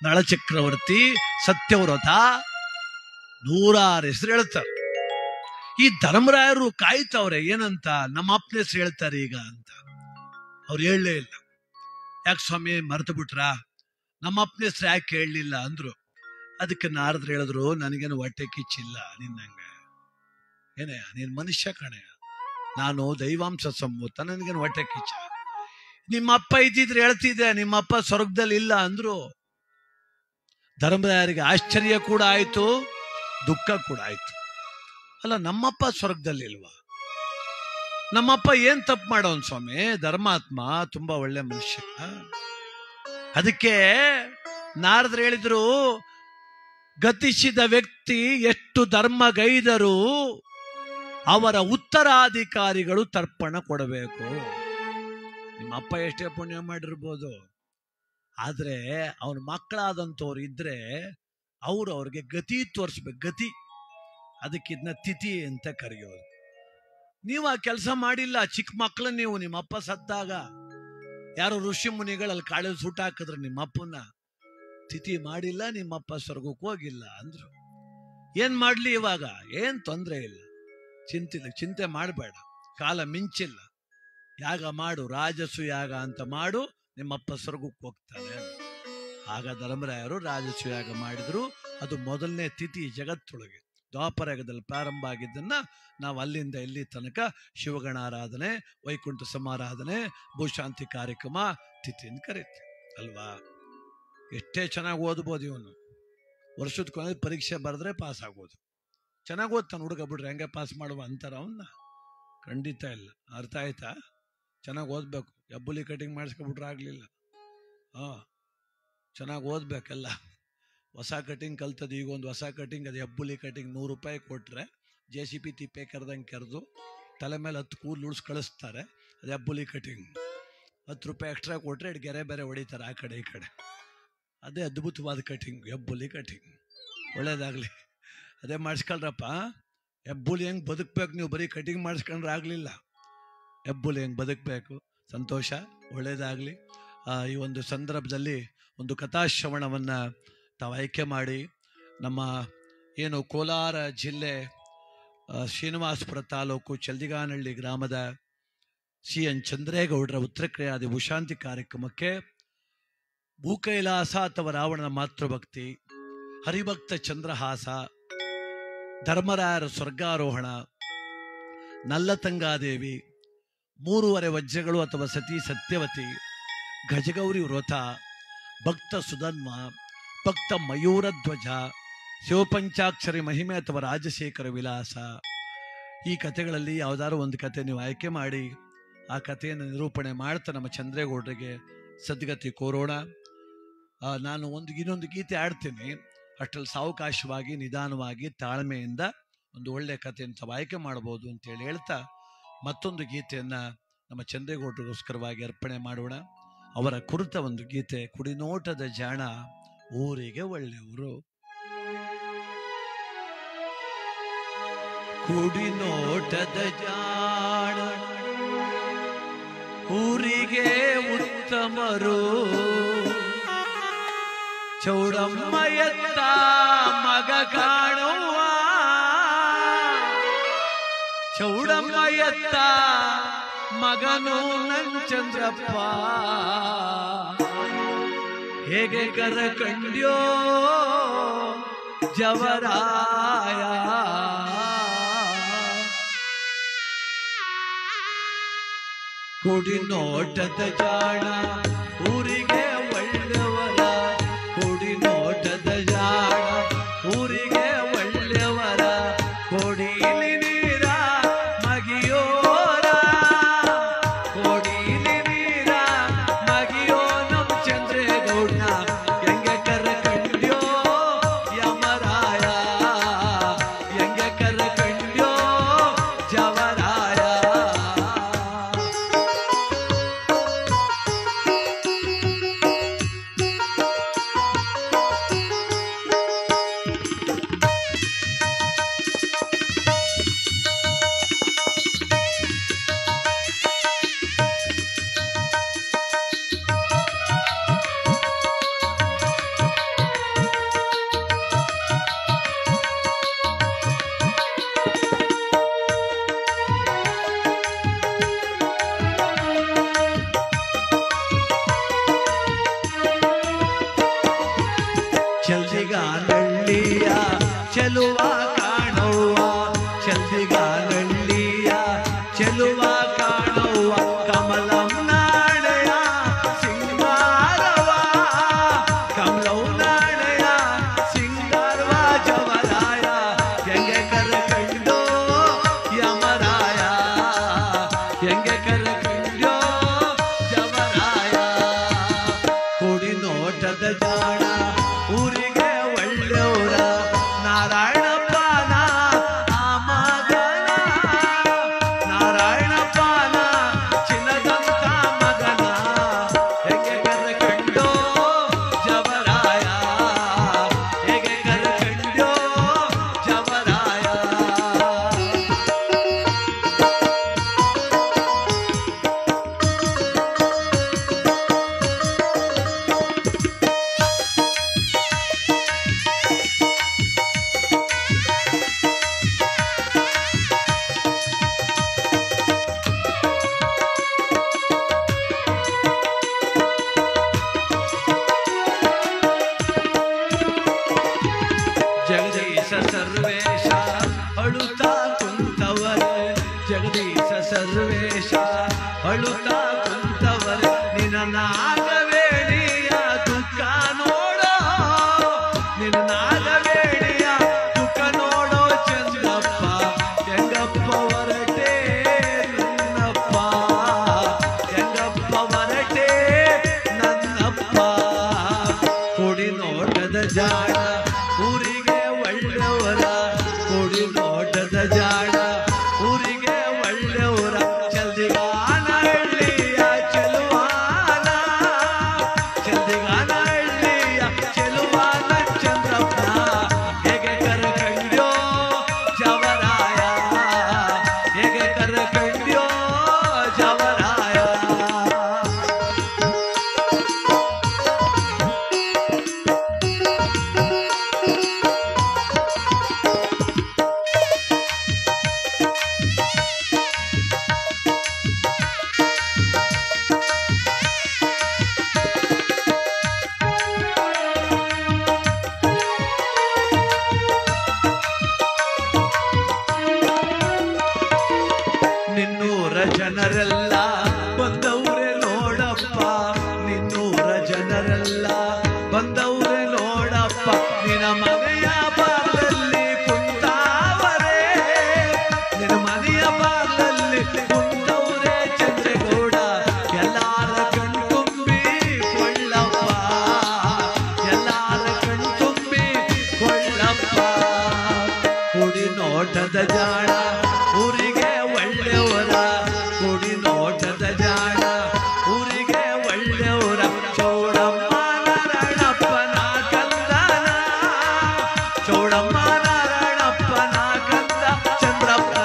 ನಳಚಕ್ರವರ್ತಿ, ಸತ್ಯವ್ರತ, 106 ಹೆಸರು ಹೇಳ್ತಾರೆ. ಈ ಧರ್ಮರಾಯರು ಕಾಯ್ತವ್ರೆ ಏನಂತ, ನಮ್ಮ ಅಪ್ಪನ ಹೆಸರು ಹೇಳ್ತಾರೆ ಈಗ ಅಂತ. ಅವ್ರು ಹೇಳಲೇ ಇಲ್ಲ. ಯಾಕೆ ಸ್ವಾಮಿ ಮರೆತು ಬಿಟ್ರ, ನಮ್ಮ ಅಪ್ಪನ ಹೆಸರು ಯಾಕೆ ಹೇಳಲಿಲ್ಲ ಅಂದ್ರು. ಅದಕ್ಕೆ ನಾರದ್ರು ಹೇಳಿದ್ರು, ನನಗೇನು ಹೊಟ್ಟೆ ಕಿಚ್ಚಿಲ್ಲ ನಿನ್ನಂಗೆ, ಏನೇ ನೀನ್ ಮನುಷ್ಯ ಕಣೆ, ನಾನು ದೈವಾಂಶ ಸಂಭೂತ, ನನಗೇನು ಹೊಟ್ಟೆ ಕಿಚ್ಚ. ನಿಮ್ಮಪ್ಪ ಇದ್ದಿದ್ರೆ ಹೇಳ್ತಿದ್ದೆ, ನಿಮ್ಮಪ್ಪ ಸ್ವರ್ಗದಲ್ಲಿ ಇಲ್ಲ ಅಂದ್ರು. ಧರ್ಮರಾಯರಿಗೆ ಆಶ್ಚರ್ಯ ಕೂಡ ಆಯ್ತು, ದುಃಖ ಕೂಡ ಆಯ್ತು. ಅಲ್ಲ, ನಮ್ಮಪ್ಪ ಸ್ವರ್ಗದಲ್ಲಿ ಇಲ್ವಾ? ನಮ್ಮಪ್ಪ ಏನ್ ತಪ್ಪು ಮಾಡೋನ್ ಸ್ವಾಮಿ? ಧರ್ಮಾತ್ಮ, ತುಂಬಾ ಒಳ್ಳೆ ಮನುಷ್ಯ. ಅದಕ್ಕೆ ನಾರದ್ರು ಹೇಳಿದ್ರು, ಗತಿಸಿದ ವ್ಯಕ್ತಿ ಎಷ್ಟು ಧರ್ಮಗೈದರೂ ಅವರ ಉತ್ತರಾಧಿಕಾರಿಗಳು ತರ್ಪಣ ಕೊಡಬೇಕು. ನಿಮ್ಮ ಅಪ್ಪ ಎಷ್ಟೇ ಪುಣ್ಯ ಮಾಡಿರ್ಬೋದು, ಆದ್ರೆ ಅವನ ಮಕ್ಕಳಾದಂಥವ್ರು ಇದ್ರೆ ಅವ್ರಿಗೆ ಗತಿ ತೋರಿಸ್ಬೇಕು, ಗತಿ. ಅದಕ್ಕೆ ಇದನ್ನ ತಿಥಿ ಅಂತ ಕರೆಯೋದು. ನೀವು ಆ ಕೆಲಸ ಮಾಡಿಲ್ಲ, ಚಿಕ್ಕ ಮಕ್ಕಳು ನೀವು. ನಿಮ್ಮ ಅಪ್ಪ ಸತ್ತಾಗ ಯಾರೋ ಋಷಿ ಮುನಿಗಳಲ್ಲಿ ಕಾಳಲ್ಲಿ ಸುಟ್ಟು ಹಾಕಿದ್ರು ನಿಮ್ಮ ಅಪ್ಪನ. ತಿಥಿ ಮಾಡಿಲ್ಲ, ನಿಮ್ಮಪ್ಪ ಸ್ವರ್ಗಕ್ಕೆ ಹೋಗಿಲ್ಲ ಅಂದ್ರು. ಏನ್ ಮಾಡ್ಲಿ ಇವಾಗ? ಏನ್ ತೊಂದ್ರೆ ಇಲ್ಲ, ಚಿಂತೆ ಮಾಡಬೇಡ, ಕಾಲ ಮಿಂಚಿಲ್ಲ. ಯಾಗ ಮಾಡು, ರಾಜಸು ಯಾಗ ಅಂತ ಮಾಡು, ನಿಮ್ಮಪ್ಪ ಸ್ವರ್ಗಕ್ಕೆ ಹೋಗ್ತಾನೆ. ಆಗ ಧರ್ಮರಾಯರು ರಾಜಸು ಯಾಗ ಮಾಡಿದ್ರು. ಅದು ಮೊದಲನೇ ತಿಥಿ ಜಗತ್ತೊಳಗೆ. ದ್ವಾಪರಯುಗದಲ್ಲಿ ಪ್ರಾರಂಭ ಆಗಿದ್ದನ್ನ ನಾವು ಅಲ್ಲಿಂದ ಇಲ್ಲಿ ತನಕ ಶಿವಗಣಾರಾಧನೆ, ವೈಕುಂಠ ಸಮಾರಾಧನೆ, ಭೂಶಾಂತಿ ಕಾರ್ಯಕ್ರಮ ತಿಥಿ ಅಂತ ಕರೀತೀವಿ ಅಲ್ವಾ? ಎಷ್ಟೇ ಚೆನ್ನಾಗಿ ಓದ್ಬೋದು ಇವನು. ವರ್ಷದ ಕೊನೆ ಪರೀಕ್ಷೆ ಬರೆದ್ರೆ ಪಾಸ್ ಆಗ್ಬೋದು. ಚೆನ್ನಾಗಿ ಓದ್ತಾನೆ ಹುಡುಗ, ಬಿಡ್ರಿ ಹೆಂಗೆ ಪಾಸ್ ಮಾಡುವ ಅಂತಾರ ಅವನ್ನ? ಖಂಡಿತ ಇಲ್ಲ. ಅರ್ಥ ಆಯ್ತಾ? ಚೆನ್ನಾಗಿ ಓದ್ಬೇಕು. ಎಬ್ಬುಲಿ ಕಟಿಂಗ್ ಮಾಡಿಸ್ಕೊಬಿಟ್ರೆ ಆಗ್ಲಿಲ್ಲ. ಚೆನ್ನಾಗಿ ಓದ್ಬೇಕಲ್ಲ. ಹೊಸ ಕಟಿಂಗ್ ಕಲ್ತದ್ದು, ಈಗ ಒಂದು ಹೊಸ ಕಟಿಂಗ್, ಅದು ಎಬ್ಬುಲಿ ಕಟಿಂಗ್. 100 ರೂಪಾಯಿ ಕೊಟ್ರೆ JCB ತಿಪ್ಪೆ ಕರೆದಂಗೆ ಕರೆದು ತಲೆ ಮೇಲೆ 10 ಕೂದಲು ಉಳಿಸ್ ಕಳಿಸ್ತಾರೆ. ಅದು ಎಬ್ಬುಲಿ ಕಟಿಂಗ್. 10 ರೂಪಾಯಿ ಎಕ್ಸ್ಟ್ರಾ ಕೊಟ್ರೆ ಗೆರೆ ಬೇರೆ ಹೊಡಿತಾರೆ ಆ ಕಡೆ ಈ ಕಡೆ. ಅದೇ ಅದ್ಭುತವಾದ ಕಟಿಂಗ್, ಎಬ್ಬುಲಿ ಕಟಿಂಗ್. ಒಳ್ಳೇದಾಗ್ಲಿ, ಅದೇ ಮಾಡಿಸ್ಕೊಳ್ರಪ್ಪ. ಎಬ್ಬುಲಿ ಹೆಂಗೆ ಬದುಕ್ಬೇಕು, ನೀವು ಬರೀ ಕಟಿಂಗ್ ಮಾಡಿಸ್ಕೊಂಡ್ರೆ ಆಗಲಿಲ್ಲ. ಎಬ್ಬುಲಿ ಹೆಂಗೆ ಬದುಕಬೇಕು. ಸಂತೋಷ, ಒಳ್ಳೇದಾಗಲಿ. ಈ ಒಂದು ಸಂದರ್ಭದಲ್ಲಿ ಒಂದು ಕಥಾಶ್ರವಣವನ್ನು ತಾವು ಆಯ್ಕೆ ಮಾಡಿ, ನಮ್ಮ ಏನು ಕೋಲಾರ ಜಿಲ್ಲೆ ಶ್ರೀನಿವಾಸಪುರ ತಾಲೂಕು ಚಲ್ದಿಗಾನಹಳ್ಳಿ ಗ್ರಾಮದ CN ಚಂದ್ರೇಗೌಡರ ಉತ್ತರ ಕ್ರಿಯಾದಿ ಭೂಶಾಂತಿ ಕಾರ್ಯಕ್ರಮಕ್ಕೆ ಭೂಕೈಲಾಸ ಅಥವಾ ರಾವಣನ ಮಾತೃಭಕ್ತಿ, ಹರಿಭಕ್ತ ಚಂದ್ರಹಾಸ, ಧರ್ಮರಾಯರ ಸ್ವರ್ಗಾರೋಹಣ, ನಲ್ಲತಂಗಾದೇವಿ, 3 ವಜ್ರಗಳು ಅಥವಾ ಸತಿ ಸತ್ಯವತಿ, ಗಜಗೌರಿ ವ್ರತ, ಭಕ್ತ ಸುಧನ್ವ, ಭಕ್ತ ಮಯೂರಧ್ವಜ, ಶಿವಪಂಚಾಕ್ಷರಿ ಮಹಿಮೆ ಅಥವಾ ರಾಜಶೇಖರ ವಿಲಾಸ, ಈ ಕಥೆಗಳಲ್ಲಿ ಯಾವುದಾದ್ರು ಒಂದು ಕತೆ ನೀವು ಆಯ್ಕೆ ಮಾಡಿ ಆ ಕಥೆಯನ್ನು ನಿರೂಪಣೆ ಮಾಡ್ತಾ ನಮ್ಮ ಚಂದ್ರೇಗೌಡರಿಗೆ ಸದ್ಗತಿ ಕೋರೋಣ. ನಾನು ಇನ್ನೊಂದು ಗೀತೆ ಆಡ್ತೀನಿ. ಅಷ್ಟರಲ್ಲಿ ಸಾವಕಾಶವಾಗಿ, ನಿಧಾನವಾಗಿ, ತಾಳ್ಮೆಯಿಂದ ಒಂದು ಒಳ್ಳೆಯ ಕಥೆಯನ್ನು ತಾವು ಆಯ್ಕೆ ಮಾಡ್ಬೋದು ಅಂತೇಳಿ ಹೇಳ್ತಾ, ಮತ್ತೊಂದು ಗೀತೆಯನ್ನು ನಮ್ಮ ಚಂದ್ರೇಗೌಡರಿಗೋಸ್ಕರವಾಗಿ ಅರ್ಪಣೆ ಮಾಡೋಣ. ಅವರ ಕುರಿತ ಒಂದು ಗೀತೆ, ಕುಡಿನೋಟದ ಜಾಣ ಊರಿಗೆ ಒಳ್ಳೆಯವರು. ಕುಡಿನೋಟದ ಜಾಣ ಊರಿಗೆ ಉತ್ತಮರು, ಚೌಡಮ್ಮಯತ್ತ ಮಗ ಕಾಣುವ, ಚೌಡಮ್ಮಯತ್ತ ಮಗನು ನಂಚಂದ್ರಪ್ಪ, ಹೇಗೆ ಕರಕಂಡ್ಯೋ ಜವರಾಯ, ಕುಡಿನೋಟದ ಜಾಣ ಊರಿಗೆ ಒಳ್ಳೆಯವರ, ಕುಡಿನೋಟದ ಜಾಣ ಊರಿಗೆ ಒಳ್ಳೆಯವರ, ಕೊಡಿಲಿ ನೀರ ಮಗಿಯೋರ, ಕೊಡಿಲಿ ನೀರ ಮಗಿಯೋ ನಮ್ ಚಂದ್ರೇಗೌಡ, ಹೆಂಗೆ ಕರಕಂಡ್ಯೋ ಯಮರಾಯ, ಹೆಂಗೆ ಕರಕಂಡ್ಯೋ ಜವರಾಯ. ಚಲ್ದಿಗಾನಳ್ಳಿಯ ಚೆಲುವ ಕಾಣುವ ಚಲ್ದಿಗಾನಳ್ಳಿಯ ಚೆಲುವ ಕಾಣುವ ಕಮಲಂ ನಾಳೆಯ ಸಿಂಗಾರವ ಕಮಲವು ನಾಳೆಯ ಸಿಂಗಾರವ ಜವರಾಯ ಹೆಂಗೆ ಕರಕಂಡೋ ಯಮರಾಯ ಹೆಂಗೆ ಕರಕಂಡೋ ಜವರಾಯ ಕೊಡಿ ನೋಟದ ಜಾಣ ಊರಿಗೆ ಒಳ್ಳೆಯವರ ನಾರಾಯಣಪ್ಪನ ಆ ಮಗನ ನಾರಾಯಣಪ್ಪನ ಚಿನ್ನದಂತ ಮಗನ ಹೇಗೆ ಕರೆಕಂಡೋ ಜವರಾಯ ಹೇಗೆ ಕರೆಕಂಡೋ ಜವರಾಯ ಜಗದೀಶ ಸರ್ವೇಶ ಅಳುತ್ತಾ ಕುಂತವರೆ ಜಗದೀಶ ಸರ್ವೇಶ ಅಳುತ್ತಾ ಕುಂತವರೆ ನಿನ್ನ ನಾಗವೇಣಿಯ ದುಃಖ ನೋಡೋ ನಿನ್ನ ನಾಗವೇಣಿಯ ದುಃಖ ನೋಡೋ ಚಂದ್ರಪ್ಪ ಹೆಂಗಪ್ಪ ಹೊರಟೆ ನನ್ನಪ್ಪ ಹೆಂಗಪ್ಪ ಹೊರಟೆ ನನ್ನಪ್ಪ ಕೊಡಿ ನೋಟದ ಜಾಣ ಊರಿಗೆ ಒಳ್ಳೆಯವರ ಕೊಡಿ ನೋಟದ ಜಾಣ ಊರಿಗೆ ಒಳ್ಳೆಯವರ ಚಲ್ದಿಗಾನ ಹಳ್ಳಿಯ ಚೆಲುವಾನ ಚಲ್ದಿಗಾನ ಹಳ್ಳಿಯ ಚೆಲುವಾನ ಚಂದ್ರಪ್ಪ ಹೇಗೆ ಕರಕಂಡ್ಯೋ ಜವರಾಯ ಹೇಗೆ ಕರಕಂಡ್ಯೋ ಜವರಾಯ ನಿನ್ನೂರ ಜನರೆಲ್ಲ ಬಂದವ್ರೆ ನೋಡಪ್ಪ ನಿನ್ನೂರ ಜನರೆಲ್ಲ ಬಂದವ್ರೆ ನೋಡಪ್ಪ ನಿನ್ನ ಮನೆಯ ಬಾಗ್ಲಲ್ಲಿ ಕುಂತಾವರೆ ನಿನ್ನ ಮನೆಯ ಬಾಗ್ಲಲ್ಲಿ ಕುಂತವ್ರೆ ಚಂದ್ರಗೌಡ ಎಲ್ಲಾರ ಕಣ್ತುಂಬಿ ಕೊಳ್ಳಪ್ಪ ಎಲ್ಲಾರ ಕಣ್ತುಂಬಿ ಕೊಳ್ಳಪ್ಪ ಕುಡಿ ನೋಟದ ಜಾಣ ಊರಿಗೆ ಒಳ್ಳೆಯವರ ಕುಡಿ ನೋಟದ ಜಾಣ ಊರಿಗೆ ಒಳ್ಳೆಯವರ ಚೌಡಮ್ಮ ನಾರಾಯಣಪ್ಪನ ಕಂದನ ಚೌಡಮ್ಮ ನಾರಾಯಣಪ್ಪನ ಕಂದ ಚಂದ್ರಪ್ಪ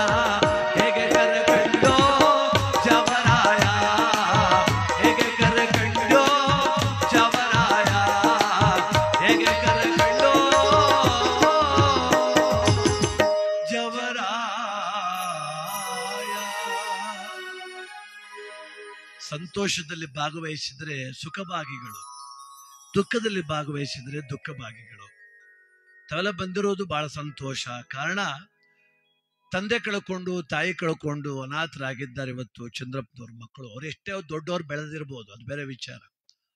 ಹೇಗೆ ಕರಕಂಡೋ ಜವರಾಯ ಹೇಗೆ ಕರಕಂಡೋ ಜವರಾಯ ಹೇಗೆ ಕರಕಂಡೋ ಸಂತೋಷದಲ್ಲಿ ಭಾಗವಹಿಸಿದ್ರೆ ಸುಖಭಾಗಿಗಳು ದುಃಖದಲ್ಲಿ ಭಾಗವಹಿಸಿದ್ರೆ ದುಃಖಭಾಗಿಗಳು ತಾವೆಲ್ಲ ಬಂದಿರೋದು ಬಹಳ ಸಂತೋಷ ಕಾರಣ ತಂದೆ ಕಳ್ಕೊಂಡು ತಾಯಿ ಕಳ್ಕೊಂಡು ಅನಾಥರಾಗಿದ್ದಾರೆ ಇವತ್ತು ಚಂದ್ರಪ್ಪನವ್ರ ಮಕ್ಕಳು ಅವ್ರು ಎಷ್ಟೇ ದೊಡ್ಡವ್ರು ಬೆಳೆದಿರ್ಬೋದು ಅದು ಬೇರೆ ವಿಚಾರ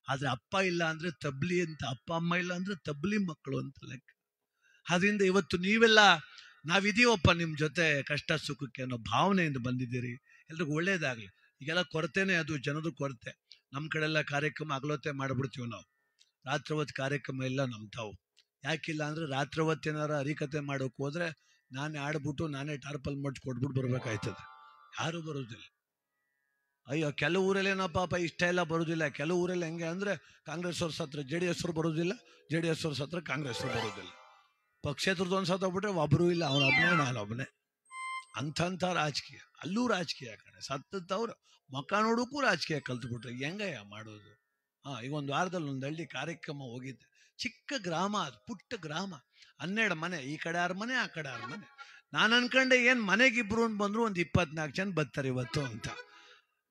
ಆದ್ರೆ ಅಪ್ಪ ಇಲ್ಲ ಅಂದ್ರೆ ತಬ್ಲಿ ಅಂತ ಅಪ್ಪ ಅಮ್ಮ ಇಲ್ಲ ಅಂದ್ರೆ ತಬ್ಲಿ ಮಕ್ಕಳು ಅಂತ ಲೆಕ್ಕ ಅದರಿಂದ ಇವತ್ತು ನೀವೆಲ್ಲ ನಾವಿದೀವಪ್ಪ ನಿಮ್ ಜೊತೆ ಕಷ್ಟ ಸುಖಕ್ಕೆ ಅನ್ನೋ ಭಾವನೆಯಿಂದ ಬಂದಿದ್ದೀರಿ ಎಲ್ರಿಗೂ ಒಳ್ಳೇದಾಗ್ಲಿ ಈಗೆಲ್ಲ ಕೊರತೆನೆ ಅದು ಜನದ ಕೊರತೆ ನಮ್ಮ ಕಡೆ ಎಲ್ಲ ಕಾರ್ಯಕ್ರಮ ಹಗಲೊತ್ತೆ ಮಾಡ್ಬಿಡ್ತೀವಿ ನಾವು ರಾತ್ರಿ ಹೊತ್ತು ಕಾರ್ಯಕ್ರಮ ಇಲ್ಲ ನಮ್ ತಾವು ಯಾಕಿಲ್ಲ ಅಂದ್ರೆ ರಾತ್ರಿ ಹೊತ್ತು ಏನಾರ ಹರಿಕತೆ ಮಾಡೋಕೆ ಹೋದ್ರೆ ನಾನೇ ಆಡ್ಬಿಟ್ಟು ನಾನೇ ಟಾರ್ಪಲ್ ಮಾಡಿ ಕೊಟ್ಬಿಟ್ಟು ಬರ್ಬೇಕಾಯ್ತದೆ ಯಾರು ಬರೋದಿಲ್ಲ ಅಯ್ಯೋ ಕೆಲವು ಊರಲ್ಲೇನೋ ಪಾಪ ಇಷ್ಟ ಎಲ್ಲ ಬರೋದಿಲ್ಲ ಕೆಲವು ಊರಲ್ಲಿ ಹೆಂಗೆ ಅಂದ್ರೆ ಕಾಂಗ್ರೆಸ್ ಅವ್ರ ಸತ್ರ JDS ಅವ್ರು ಬರೋದಿಲ್ಲ JDS ಅವ್ರ ಸತ್ರ ಕಾಂಗ್ರೆಸ್ ಅವ್ರು ಬರೋದಿಲ್ಲ ಪಕ್ಷೇತರದ್ದು ಒಂದು ಸತ್ತೋಗ್ಬಿಟ್ರೆ ಒಬ್ಬರು ಇಲ್ಲ ಅವನೊಬ್ಬನೇ ನಾನೊಬ್ಬನೇ ಅಂಥ ರಾಜಕೀಯ ಅಲ್ಲೂ ರಾಜಕೀಯ ಕಣೆ ಸತ್ತವ್ರು ಮಕ್ಕ ನೋಡೋಕ್ಕೂ ರಾಜಕೀಯ ಕಲ್ತ್ಬಿಟ್ರೆ ಹೆಂಗಯ್ಯ ಮಾಡೋದು ಈಗ ಒಂದು ವಾರದಲ್ಲಿ ಒಂದು ಹಳ್ಳಿ ಕಾರ್ಯಕ್ರಮ ಹೋಗಿದ್ದೆ ಚಿಕ್ಕ ಗ್ರಾಮ ಅದು ಪುಟ್ಟ ಗ್ರಾಮ 12 ಮನೆ ಈ ಕಡೆ 6 ಮನೆ ಆ ಕಡೆ 6 ಮನೆ ನಾನು ಅನ್ಕೊಂಡೆ ಏನ್ ಮನೆಗಿಬ್ರು ಬಂದ್ರು ಒಂದು 24 ಜನ ಬರ್ತಾರೆ ಇವತ್ತು ಅಂತ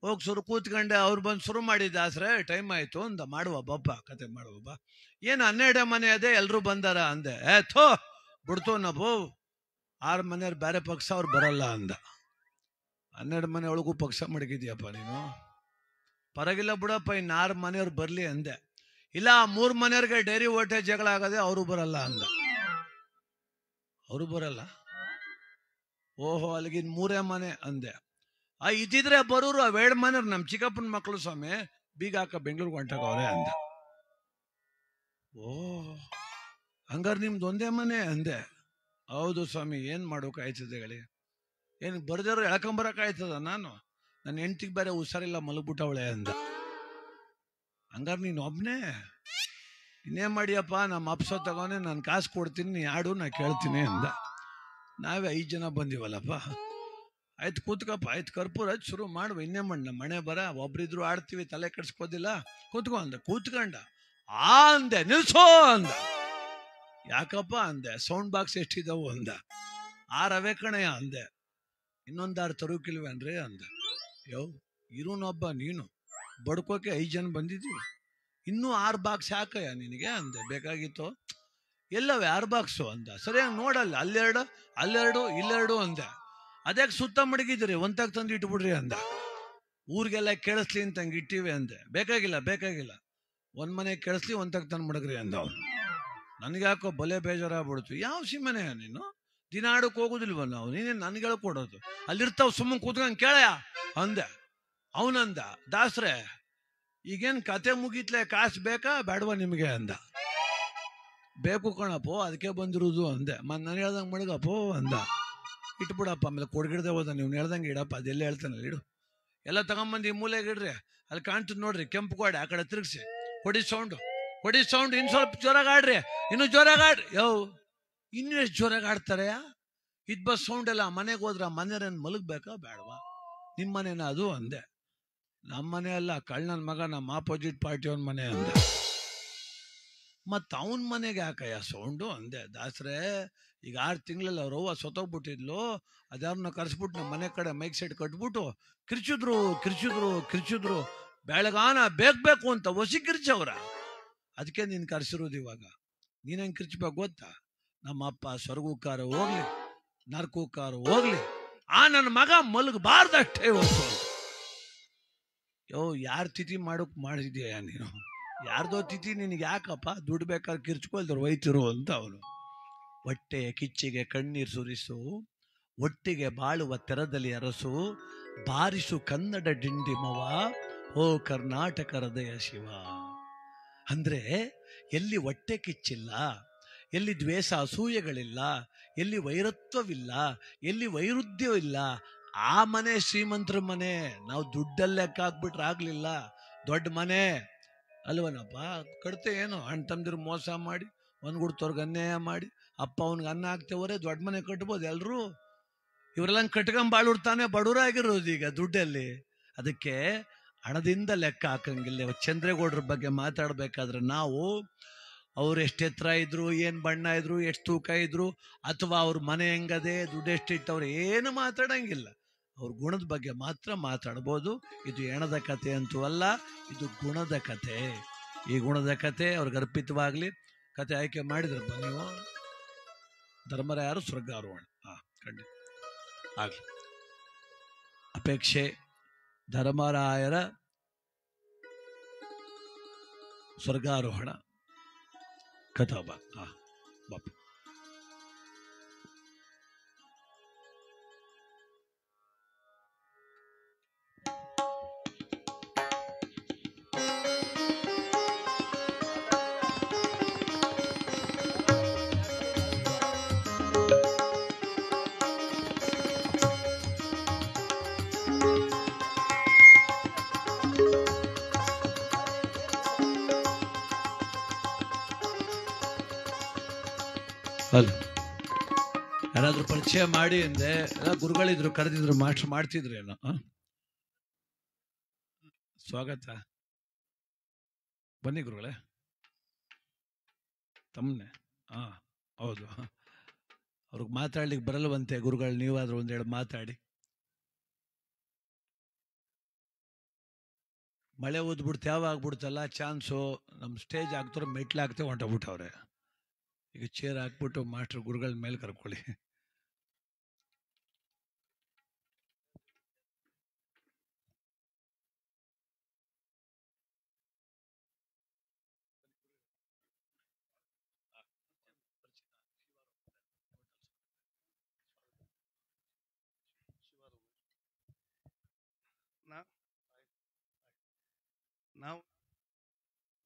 ಹೋಗಿ ಕೂತ್ಕೊಂಡೆ. ಅವ್ರು ಬಂದು ಶುರು ಮಾಡಿದ್ದ ಆಸ್ರೆ ಟೈಮ್ ಆಯ್ತು ಅಂದ. ಮಾಡುವ ಬಪ್ಪ ಕತೆ ಮಾಡುವ ಬಾ. ಏನು 12 ಮನೆ ಅದೇ ಎಲ್ರು ಬಂದಾರ ಅಂದೆ. ಥೋ ಬಿಡ್ತು ನಬು 6 ಮನೆಯವ್ರು ಬೇರೆ ಪಕ್ಷ ಅವ್ರು ಬರಲ್ಲ ಅಂದ. 12 ಮನೆ ಒಳಗೂ ಪಕ್ಷ ಮಡಗಿದ್ಯಪ್ಪ ನೀನು. ಪರವಾಗಿಲ್ಲ ಬಿಡಪ್ಪ, ಇನ್ನು 6 ಮನೆಯವ್ರು ಬರ್ಲಿ ಅಂದೆ. ಇಲ್ಲ 3 ಮನೆಯವ್ರಿಗೆ ಡೈರಿ ಓಟೆ ಜಗಳ ಆಗದೆ, ಅವರು ಬರಲ್ಲ ಅಂದ. ಅವರು ಬರಲ್ಲ? ಓಹೋ, ಅಲ್ಲಿಗಿನ್ 3 ಮನೆ ಅಂದೆ. ಇದ್ದಿದ್ರೆ ಬರೋರು ಆ 2 ಮನೆಯವ್ರು ನಮ್ಮ ಚಿಕ್ಕಪ್ಪನ ಮಕ್ಕಳು ಸ್ವಾಮಿ, ಬೀಗ ಹಾಕ ಬೆಂಗಳೂರಿಗೆ ಹೊಂಟಾಗವ್ರೆ ಅಂದ. ಓ ಹಂಗಾರೆ ನಿಮ್ದು ಒಂದೇ ಮನೆ ಅಂದೆ. ಹೌದು ಸ್ವಾಮಿ, ಏನ್ ಮಾಡೋಕಾಯ್ತದೆ ಹೇಳಿ. ಏನು ಬರ್ದಾರು ಎಳ್ಕೊಂಬರಕಾಯ್ತದ? ನನ್ನ ಹೆಂಡ್ತಿಗೆ ಬೇರೆ ಹುಷಾರಿಲ್ಲ, ಮಲಗ್ಬಿಟ್ಟವಳೆ ಅಂದ. ಹಂಗಾರೆ ನೀನು ಒಬ್ನೇ? ಇನ್ನೇನ್ ಮಾಡಿಯಪ್ಪ, ನಮ್ಮ ಅಪ್ಸೋ ತಗೋನೆ, ನಾನು ಕಾಸು ಕೊಡ್ತೀನಿ, ನೀ ಆಡು, ನಾ ಕೇಳ್ತೀನಿ ಅಂದ. ನಾವೇ 5 ಜನ ಬಂದಿವಲ್ಲಪ್ಪ. ಆಯ್ತು ಕೂತ್ಕಪ್ಪ, ಆಯ್ತು ಕರ್ಪೂರ ಆಯ್ತು ಶುರು ಮಾಡುವ, ಇನ್ನೇ ಮಾಡಿ ನಮ್ಮ ಮನೆ ಬರ, ಒಬ್ರಿದ್ರು ಆಡ್ತೀವಿ, ತಲೆ ಕೆಡ್ಸ್ಕೋದಿಲ್ಲ, ಕೂತ್ಕೊ ಅಂದ. ಕೂತ್ಕೊಂಡ. ಅಂದೆ ನಿಲ್ಸೋ ಅಂದ. ಯಾಕಪ್ಪ ಅಂದೆ. ಸೌಂಡ್ ಬಾಕ್ಸ್ ಎಷ್ಟಿದಾವು ಅಂದ. 6 ಅವೇ ಕಣಯ್ಯ ಅಂದೆ. ಇನ್ನೊಂದು 6 ತರುಕಿಲ್ವೇನ್ರಿ ಅಂದ. ಇರುನೊಬ್ಬ ನೀನು ಬಡ್ಕೋಕೆ 5 ಜನ ಬಂದಿದ್ದೀವಿ, ಇನ್ನೂ 6 ಬಾಕ್ಸ್ ಯಾಕಯ್ಯ ನಿನಗೆ ಅಂದೆ. ಬೇಕಾಗಿತ್ತು. ಎಲ್ಲವೇ 6 ಬಾಕ್ಸು ಅಂದ. ಸರಿಯಾಗಿ ನೋಡಲ್ಲ, ಅಲ್ಲೆರಡು ಇಲ್ಲೆರಡು ಅಂದೆ. ಅದ್ಯಾಕೆ ಸುತ್ತ ಮಡಗಿದ್ರಿ, ಒಂತಾಗ ತಂದು ಇಟ್ಬಿಡ್ರಿ ಅಂದ. ಊರಿಗೆಲ್ಲ ಕೇಳಿಸ್ಲಿ ಅಂತ ಹಂಗೆ ಇಟ್ಟಿವಿ ಅಂದೆ. ಬೇಕಾಗಿಲ್ಲ 1 ಮನೆ ಕೇಳಿಸ್ಲಿ, ಒಂತಾಗ ತಂದು ಮಡಗ್ರಿ ಅಂದ ಅವನು. ನನಗೆ ಯಾಕೋ ಬಲೆ ಬೇಜಾರಾಗ್ಬಿಡ್ತು. ಯಾವ ಸಿಮನೆ ನೀನು, ದಿನ ಆಡೋಕೆ ಹೋಗುದಿಲ್ವ ನಾವು, ನೀನೇ ನನ್ಗೆ ಹೇಳ್ಕೊಡೋದು, ಅಲ್ಲಿರ್ತಾವ ಸುಮ್ಮನೆ ಕೂತ್ಕೊಂಡು ಕೇಳಯ್ಯ ಅಂದೆ. ಅವನಂದ, ದಾಸ್ರೆ ಈಗೇನ್ ಕತೆ ಮುಗೀತ್ಲೆ, ಕಾಸು ಬೇಕಾ ಬೇಡವಾ ನಿಮಗೆ ಅಂದ. ಬೇಕು ಕಣಪ್ಪೋ, ಅದಕ್ಕೆ ಬಂದಿರೋದು ಅಂದೆ. ನಾನು ಹೇಳ್ದಂಗೆ ಮಡಗಪ್ಪೋ ಅಂದ. ಇಟ್ಬಿಡಪ್ಪ, ಆಮೇಲೆ ಕೊಡ್ಗಿಡ್ದೆ ಹೋದ. ನೀವು ಹೇಳ್ದಂಗೆ ಇಡಪ್ಪ, ಅದೆಲ್ಲ ಹೇಳ್ತಾನಲ್ಲ ಇಡು. ಎಲ್ಲ ತಗೊಂಬಂದು ಈ ಮೂಲೆಗೆ ಇಡ್ರಿ, ಅಲ್ಲಿ ಕಾಣ್ತದೆ ನೋಡ್ರಿ ಕೆಂಪು ಗೋಡೆ, ಆ ಕಡೆ ತಿರುಗಿಸಿ ಕೊಡಿ ಸೌಂಡು, ಇನ್ನು ಸ್ವಲ್ಪ ಜೋರಾಗಿ ಆಡ್ರಿ, ಇನ್ನು ಜೋರಾಗಿ ಆಡ್ರಿ. ಇನ್ನು ಎಷ್ಟು ಜೋರಾಗಿ ಆಡ್ತಾರೆ? ಬಸ್ ಸೌಂಡ್ ಎಲ್ಲ. ಮನೆಗೆ ಹೋದ್ರ ಮನೆಯವ್ರೇನು ಮಲಗ್ಬೇಕಾ ಬೇಡವಾ? ನಿಮ್ಮ ಮನೇನ ಅದು ಅಂದೆ. ನಮ್ಮ ಮನೆ ಅಲ್ಲ, ಕಳ್ಳನ ಮಗ, ನಮ್ಮ ಆಪೋಸಿಟ್ ಪಾರ್ಟಿ ಅವನ ಮನೆ ಅಂದೆ. ಮತ್ತ ಅವನ ಮನೆಗೆ ಯಾಕಯ್ಯ ಸೌಂಡು ಅಂದೆ. ದಾಸ್ರೆ ಈಗ 6 ತಿಂಗಳಲ್ಲಿ ಅವ್ರ ಅವ್ವ ಸೊತ್ತೋಗ್ಬಿಟ್ಟಿದ್ಲು, ಅದ್ಯಾರನ್ನ ಕರ್ಸ್ಬಿಟ್ಟು ನಮ್ಮ ಮನೆ ಕಡೆ ಮೈಕ್ ಸೈಡ್ ಕಟ್ಬಿಟ್ಟು ಕಿರ್ಚಿದ್ರು ಬೆಳಗಾನ ಬೇಕು ಅಂತ ಹೊಸಿ ಕಿರ್ಚವ್ರ. ಅದಕ್ಕೆ ನೀನ್ ಕರ್ಸಿರೋದು. ಇವಾಗ ನೀನ್ ಹೆಂಗ್ ಕಿರ್ಚ್ಬೇಕು ಗೊತ್ತಾ? ನಮ್ಮ ಅಪ್ಪ ಸ್ವರ್ಗಕ್ಕಾರ ಹೋಗ್ಲಿ, ನರ್ಕಕ್ಕಾರ ಹೋಗ್ಲಿ, ನನ್ನ ಮಗ ಮಲಗಬಾರ್ದಷ್ಟೇ ಇವತ್ತು. ಯಾರ ತಿಥಿ ಮಾಡಿದ್ಯಾ ನೀನು? ಯಾರ್ದೋ ತಿಥಿ ನಿನಗೆ ಯಾಕಪ್ಪ? ದುಡ್ಡು ಬೇಕಾದ್ರೆ ಕಿರ್ಚ್ಕೊಳ್ದ್ರು ಒಯ್ತಿರು ಅಂತ ಅವನು. ಹೊಟ್ಟೆಯ ಕಿಚ್ಚಿಗೆ ಕಣ್ಣೀರು ಸುರಿಸು, ಒಟ್ಟಿಗೆ ಬಾಳುವ ತೆರದಲ್ಲಿ ಅರಸು, ಬಾರಿಸು ಕನ್ನಡ ಡಿಂಡಿಮವ, ಓ ಕರ್ನಾಟಕ ಹೃದಯ ಶಿವ. ಅಂದ್ರೆ ಎಲ್ಲಿ ಹೊಟ್ಟೆ ಕಿಚ್ಚಿಲ್ಲ, ಎಲ್ಲಿ ದ್ವೇಷ ಅಸೂಯೆಗಳಿಲ್ಲ, ಎಲ್ಲಿ ವೈರತ್ವವಿಲ್ಲ, ಎಲ್ಲಿ ವೈರುಧ್ಯವಿಲ್ಲ, ಆ ಮನೆ ಶ್ರೀಮಂತರ ಮನೆ. ನಾವು ದುಡ್ಡಲ್ಲಿ ಲೆಕ್ಕ ಹಾಕ್ಬಿಟ್ರೆ ಆಗ್ಲಿಲ್ಲ, ದೊಡ್ಡ ಮನೆ ಅಲ್ವನಪ್ಪ. ಕಡ್ತೆ ಏನು ಅಣ್ಣ ತಮ್ಮದಿರು ಮೋಸ ಮಾಡಿ, ಒಂದ್ಗುಡ್ತವ್ರಿಗೆ ಅನ್ಯಾಯ ಮಾಡಿ, ಅಪ್ಪ ಅವನಿಗೆ ಅನ್ನ ಹಾಕ್ತೇವರೆ, ದೊಡ್ಡ ಮನೆ ಕಟ್ಬೋದು ಎಲ್ರು. ಇವರೆಲ್ಲ ಕಟ್ಕೊಂಬಾಳುರ್ತಾನೆ ಬಡವರಾಗಿರೋದು ಈಗ ದುಡ್ಡಲ್ಲಿ. ಅದಕ್ಕೆ ಹಣದಿಂದ ಲೆಕ್ಕ ಹಾಕಂಗಿಲ್ಲ. ಚಂದ್ರೇಗೌಡರ ಬಗ್ಗೆ ಮಾತಾಡ್ಬೇಕಾದ್ರೆ ನಾವು ಅವ್ರು ಎಷ್ಟು ಎತ್ತರ ಇದ್ರು, ಏನು ಬಣ್ಣ ಇದ್ರು, ಎಷ್ಟು ತೂಕ ಇದ್ರು, ಅಥವಾ ಅವ್ರ ಮನೆ ಹೆಂಗದೆ, ದುಡ್ಡು ಎಷ್ಟಿಟ್ಟವ್ರು, ಏನು ಮಾತಾಡಂಗಿಲ್ಲ. ಅವ್ರ ಗುಣದ ಬಗ್ಗೆ ಮಾತ್ರ ಮಾತಾಡ್ಬೋದು. ಇದು ಹೆಣದ ಕತೆ ಅಂತೂ ಅಲ್ಲ, ಇದು ಗುಣದ ಕತೆ. ಈ ಗುಣದ ಕತೆ ಅವ್ರಿಗೆ ಅರ್ಪಿತವಾಗ್ಲಿ. ಕತೆ ಆಯ್ಕೆ ಮಾಡಿದ್ರಪ್ಪ ನೀವು. ಧರ್ಮರಾಯರು ಸ್ವರ್ಗಾರೋಹಣ. ಖಂಡಿತ ಆಗ್ಲಿ. ಅಪೇಕ್ಷೆ ಧರ್ಮರಾಯರ ಸ್ವರ್ಗಾರೋಹಣ ಕಥಾ ಬಾಪ. ಅಲ್ಲ ಯಾರಾದ್ರೂ ಪರಿಚಯ ಮಾಡಿ ಅಂದೆ. ಎಲ್ಲ ಗುರುಗಳಿದ್ರು, ಕರೆದಿದ್ರು, ಮಾಸ್ಟರ್ ಮಾಡ್ತಿದ್ರೇನೋ. ಸ್ವಾಗತ, ಬನ್ನಿ ಗುರುಗಳೇ. ತಮ್ಮನೆ ಹೌದು, ಅವ್ರಿಗೆ ಮಾತಾಡ್ಲಿಕ್ಕೆ ಬರಲ್ವಂತೆ ಗುರುಗಳು. ನೀವಾದ್ರೂ ಒಂದೆರಡು ಮಾತಾಡಿ. ಮಳೆ ಓದ್ಬಿಡ್ತು ಯಾವ ಆಗ್ಬಿಡ್ತಲ್ಲ ಚಾನ್ಸು. ನಮ್ಮ ಸ್ಟೇಜ್ ಹಾಕ್ತಾರೆ, ಮೆಟ್ಲು ಹಾಕ್ತೇವೆ, ಹೊಂಟೋಗ್ಬಿಟ್ಟವ್ರೆ. ಈಗ ಚೇರ್ ಹಾಕ್ಬಿಟ್ಟು ಮಾಸ್ಟರ್ ಗುರುಗಳ ಮೇಲೆ ಕರ್ಕೊಳ್ಳಿ.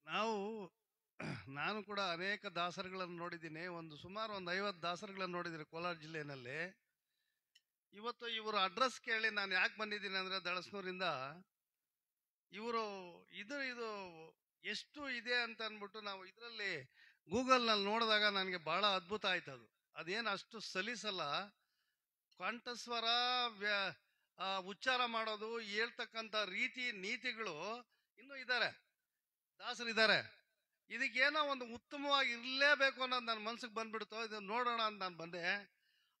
ನಾವು ನಾನು ಕೂಡ ಅನೇಕ ದಾಸರುಗಳನ್ನು ನೋಡಿದ್ದೀನಿ. ಸುಮಾರು 50 ದಾಸರುಗಳನ್ನು ನೋಡಿದ್ದೀನಿ ಕೋಲಾರ ಜಿಲ್ಲೆಯಲ್ಲಿ. ಇವತ್ತು ಇವರು ಅಡ್ರೆಸ್ ಕೇಳಿ ನಾನು ಯಾಕೆ ಬಂದಿದ್ದೀನಿ ಅಂದ್ರೆ, ದಳಸ್ನೂರಿಂದ ಇವರು ಇದು ಎಷ್ಟು ಇದೆ ಅಂತ ಅಂದ್ಬಿಟ್ಟು ನಾವು ಇದರಲ್ಲಿ ಗೂಗಲ್ನಲ್ಲಿ ನೋಡಿದಾಗ ನನಗೆ ಬಹಳ ಅದ್ಭುತ ಆಯ್ತು. ಅದೇನು ಅಷ್ಟು ಸಲೀಸಲ್ಲ. ಕಂಠಸ್ವರ, ಉಚ್ಚಾರ ಮಾಡೋದು, ಹೇಳ್ತಕ್ಕಂಥ ರೀತಿ ನೀತಿಗಳು ಇನ್ನೂ ಇದ್ದಾರೆ, ದಾಸರಿದ್ದಾರೆ. ಇದಕ್ಕೇನೋ ಒಂದು ಉತ್ತಮವಾಗಿ ಇರಲೇಬೇಕು ಅನ್ನೋದು ನನ್ನ ಮನ್ಸಿಗೆ ಬಂದ್ಬಿಡ್ತು. ಇದು ನೋಡೋಣ ಅಂತ ನಾನು ಬಂದೆ.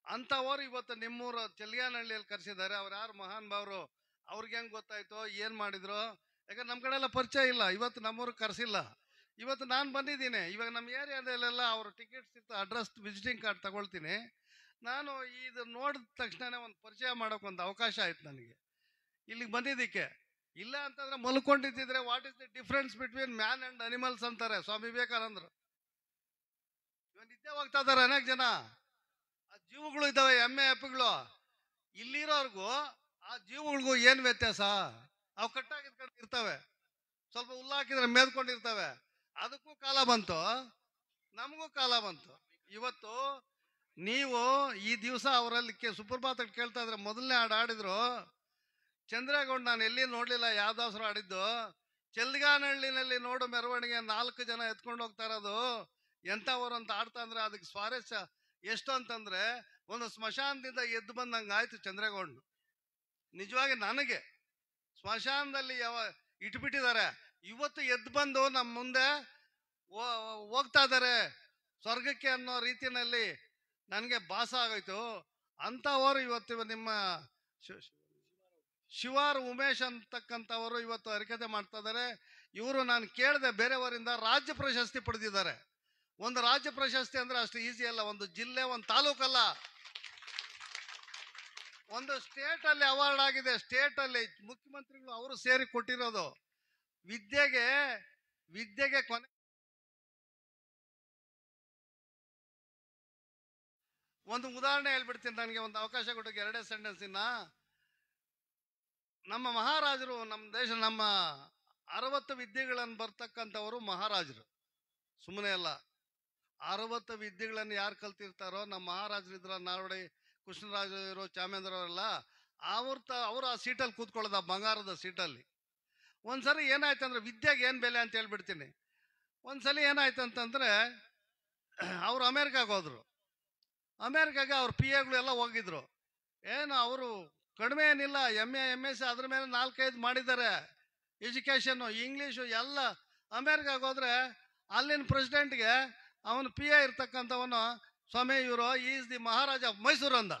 ಅಂಥವ್ರು ಇವತ್ತು ನಿಮ್ಮೂರು ಚೆಲ್ಗಾನಹಳ್ಳಿಯಲ್ಲಿ ಕರೆಸಿದ್ದಾರೆ. ಅವ್ರು ಯಾರು ಮಹಾನ್ ಭಾವರು, ಅವ್ರಿಗೆ ಹೆಂಗೆ ಗೊತ್ತಾಯ್ತೋ ಏನು ಮಾಡಿದ್ರು? ಯಾಕಂದ್ರೆ ನಮ್ಮ ಕಡೆ ಎಲ್ಲ ಪರಿಚಯ ಇಲ್ಲ, ಇವತ್ತು ನಮ್ಮೂರಿಗೆ ಕರೆಸಿಲ್ಲ. ಇವತ್ತು ನಾನು ಬಂದಿದ್ದೀನಿ. ಇವಾಗ ನಮ್ಮ ಏರಿಯಾದಲ್ಲೆಲ್ಲ ಅವ್ರ ಟಿಕೆಟ್ಸ್ ಇತ್ತು, ಅಡ್ರೆಸ್ ವಿಸಿಟಿಂಗ್ ಕಾರ್ಡ್ ತಗೊಳ್ತೀನಿ. ನಾನು ಇದು ನೋಡಿದ ತಕ್ಷಣನೇ ಒಂದು ಪರಿಚಯ ಮಾಡೋಕೆ ಒಂದು ಅವಕಾಶ ಆಯ್ತು ನನಗೆ ಇಲ್ಲಿಗೆ ಬಂದಿದ್ದಕ್ಕೆ. ಇಲ್ಲ ಅಂತಂದ್ರೆ ಮಲ್ಕೊಂಡಿದ್ದಿದ್ರೆ what is the difference between man and animals ಅಂತಾರೆ ಸ್ವಾಮಿ ವಿವೇಕಾನಂದರು. ಇವಾಗ ನಿದ್ದೆ ಹೋಗ್ತಾ ಇದಾರೆ ಅನೇಕ ಜನ. ಆ ಜೀವಗಳು ಇದ್ದಾವೆ, ಎಮ್ಮೆ ಎಪ್ಪುಗಳು. ಇಲ್ಲಿರೋರ್ಗು ಆ ಜೀವಗಳಿಗೂ ಏನ್ ವ್ಯತ್ಯಾಸ? ಅವು ಕಟ್ಟಾಗಿದ್ ಇರ್ತವೆ, ಸ್ವಲ್ಪ ಹುಲ್ಲಾಕಿದ್ರೆ ಮೇದ್ಕೊಂಡಿರ್ತವೆ. ಅದಕ್ಕೂ ಕಾಲ ಬಂತು, ನಮಗೂ ಕಾಲ ಬಂತು. ಇವತ್ತು ನೀವು ಈ ದಿವಸ ಅವರಲ್ಲಿ ಸುಪ್ರಭಾತ ಕೇಳ್ತಾ ಇದ್ರೆ ಮೊದಲನೇ ಹಾಡು ಆಡಿದ್ರು ಚಂದ್ರೇಗೌಡ. ನಾನು ಎಲ್ಲಿ ನೋಡ್ಲಿಲ್ಲ ಯಾವ್ದಾಸರು ಆಡಿದ್ದು. ಚೆಲ್ಗಾನಹಳ್ಳಿನಲ್ಲಿ ನೋಡು ಮೆರವಣಿಗೆ 4 ಜನ ಎತ್ಕೊಂಡು ಹೋಗ್ತಾ ಇರೋದು ಎಂಥವ್ರು ಅಂತ ಆಡ್ತಾ ಅಂದ್ರೆ ಅದಕ್ಕೆ ಸ್ವಾರಸ್ಯ ಎಷ್ಟು ಅಂತಂದ್ರೆ, ಒಂದು ಸ್ಮಶಾನದಿಂದ ಎದ್ದು ಬಂದಂಗೆ ಆಯ್ತು ಚಂದ್ರೇಗೌಡ. ನಿಜವಾಗಿ ನನಗೆ ಸ್ಮಶಾನದಲ್ಲಿ ಇಟ್ಬಿಟ್ಟಿದ್ದಾರೆ. ಇವತ್ತು ಎದ್ದು ಬಂದು ನಮ್ಮ ಮುಂದೆ ಹೋಗ್ತಾ ಇದ್ದಾರೆ ಸ್ವರ್ಗಕ್ಕೆ ಅನ್ನೋ ರೀತಿಯಲ್ಲಿ ನನಗೆ ಭಾಸ ಆಗೋಯ್ತು. ಅಂಥವರು ಇವತ್ತು ನಿಮ್ಮ ಶಿವಾರ್ ಉಮೇಶ್ ಅಂತಕ್ಕಂಥವರು ಇವತ್ತು ಹರಿಕತೆ ಮಾಡ್ತಾ ಇದ್ದಾರೆ. ಇವರು ನಾನು ಕೇಳಿದೆ ಬೇರೆಯವರಿಂದ ರಾಜ್ಯ ಪ್ರಶಸ್ತಿ ಪಡೆದಿದ್ದಾರೆ. ಒಂದು ರಾಜ್ಯ ಪ್ರಶಸ್ತಿ ಅಂದ್ರೆ ಅಷ್ಟು ಈಸಿ ಅಲ್ಲ. ಒಂದು ಜಿಲ್ಲೆ, ಒಂದು ತಾಲೂಕಲ್ಲ, ಒಂದು ಸ್ಟೇಟ್ ಅಲ್ಲಿ ಅವಾರ್ಡ್ ಆಗಿದೆ. ಸ್ಟೇಟ್ ಅಲ್ಲಿ ಮುಖ್ಯಮಂತ್ರಿಗಳು ಅವರು ಸೇರಿ ಕೊಟ್ಟಿರೋದು. ವಿದ್ಯೆಗೆ ಕೊನೆ ಒಂದು ಉದಾಹರಣೆ ಹೇಳ್ಬಿಡ್ತೀನಿ. ನನಗೆ ಒಂದು ಅವಕಾಶ ಕೊಟ್ಟಕ್ಕೆ 2 ಸೆಂಟೆನ್ಸ್. ನಮ್ಮ ಮಹಾರಾಜರು, ನಮ್ಮ ದೇಶ, ನಮ್ಮ 60 ವಿದ್ಯೆಗಳನ್ನು ಬರ್ತಕ್ಕಂಥವರು ಮಹಾರಾಜರು, ಸುಮ್ಮನೆ ಅಲ್ಲ. 60 ವಿದ್ಯೆಗಳನ್ನು ಯಾರು ಕಲ್ತಿರ್ತಾರೋ, ನಮ್ಮ ಮಹಾರಾಜರಿದ್ರ ನಾಲ್ವಡಿ ಕೃಷ್ಣರಾಜರು, ಚಾಮೇಂದ್ರವರೆಲ್ಲ, ಅವರು ಆ ಸೀಟಲ್ಲಿ ಕೂತ್ಕೊಳ್ಳೋದು, ಆ ಬಂಗಾರದ ಸೀಟಲ್ಲಿ. ಒಂದ್ಸರಿ ಏನಾಯ್ತು ಅಂದ್ರೆ, ವಿದ್ಯೆಗೆ ಏನು ಬೆಲೆ ಅಂತ ಹೇಳ್ಬಿಡ್ತೀನಿ. ಒಂದ್ಸಲಿ ಏನಾಯ್ತು ಅಂತಂದ್ರೆ, ಅವರು ಅಮೇರಿಕಾಗೆ ಹೋದ್ರು. ಅಮೇರಿಕಾಗೆ ಅವ್ರ PA ಎಲ್ಲ ಹೋಗಿದ್ರು. ಏನು ಅವರು ಕಡಿಮೆ ಏನಿಲ್ಲ, MA MSc ಅದ್ರ ಮೇಲೆ 4-5 ಮಾಡಿದ್ದಾರೆ. ಎಜುಕೇಶನ್, ಇಂಗ್ಲೀಷು ಎಲ್ಲ. ಅಮೇರಿಕಾಗೆ ಹೋದ್ರೆ ಅಲ್ಲಿನ ಪ್ರೆಸಿಡೆಂಟ್ಗೆ ಅವನು PA ಇರ್ತಕ್ಕಂಥವನು, ಸ್ವಾಮಿ ಇವರು is the Maharaja of Mysore ಅಂದ.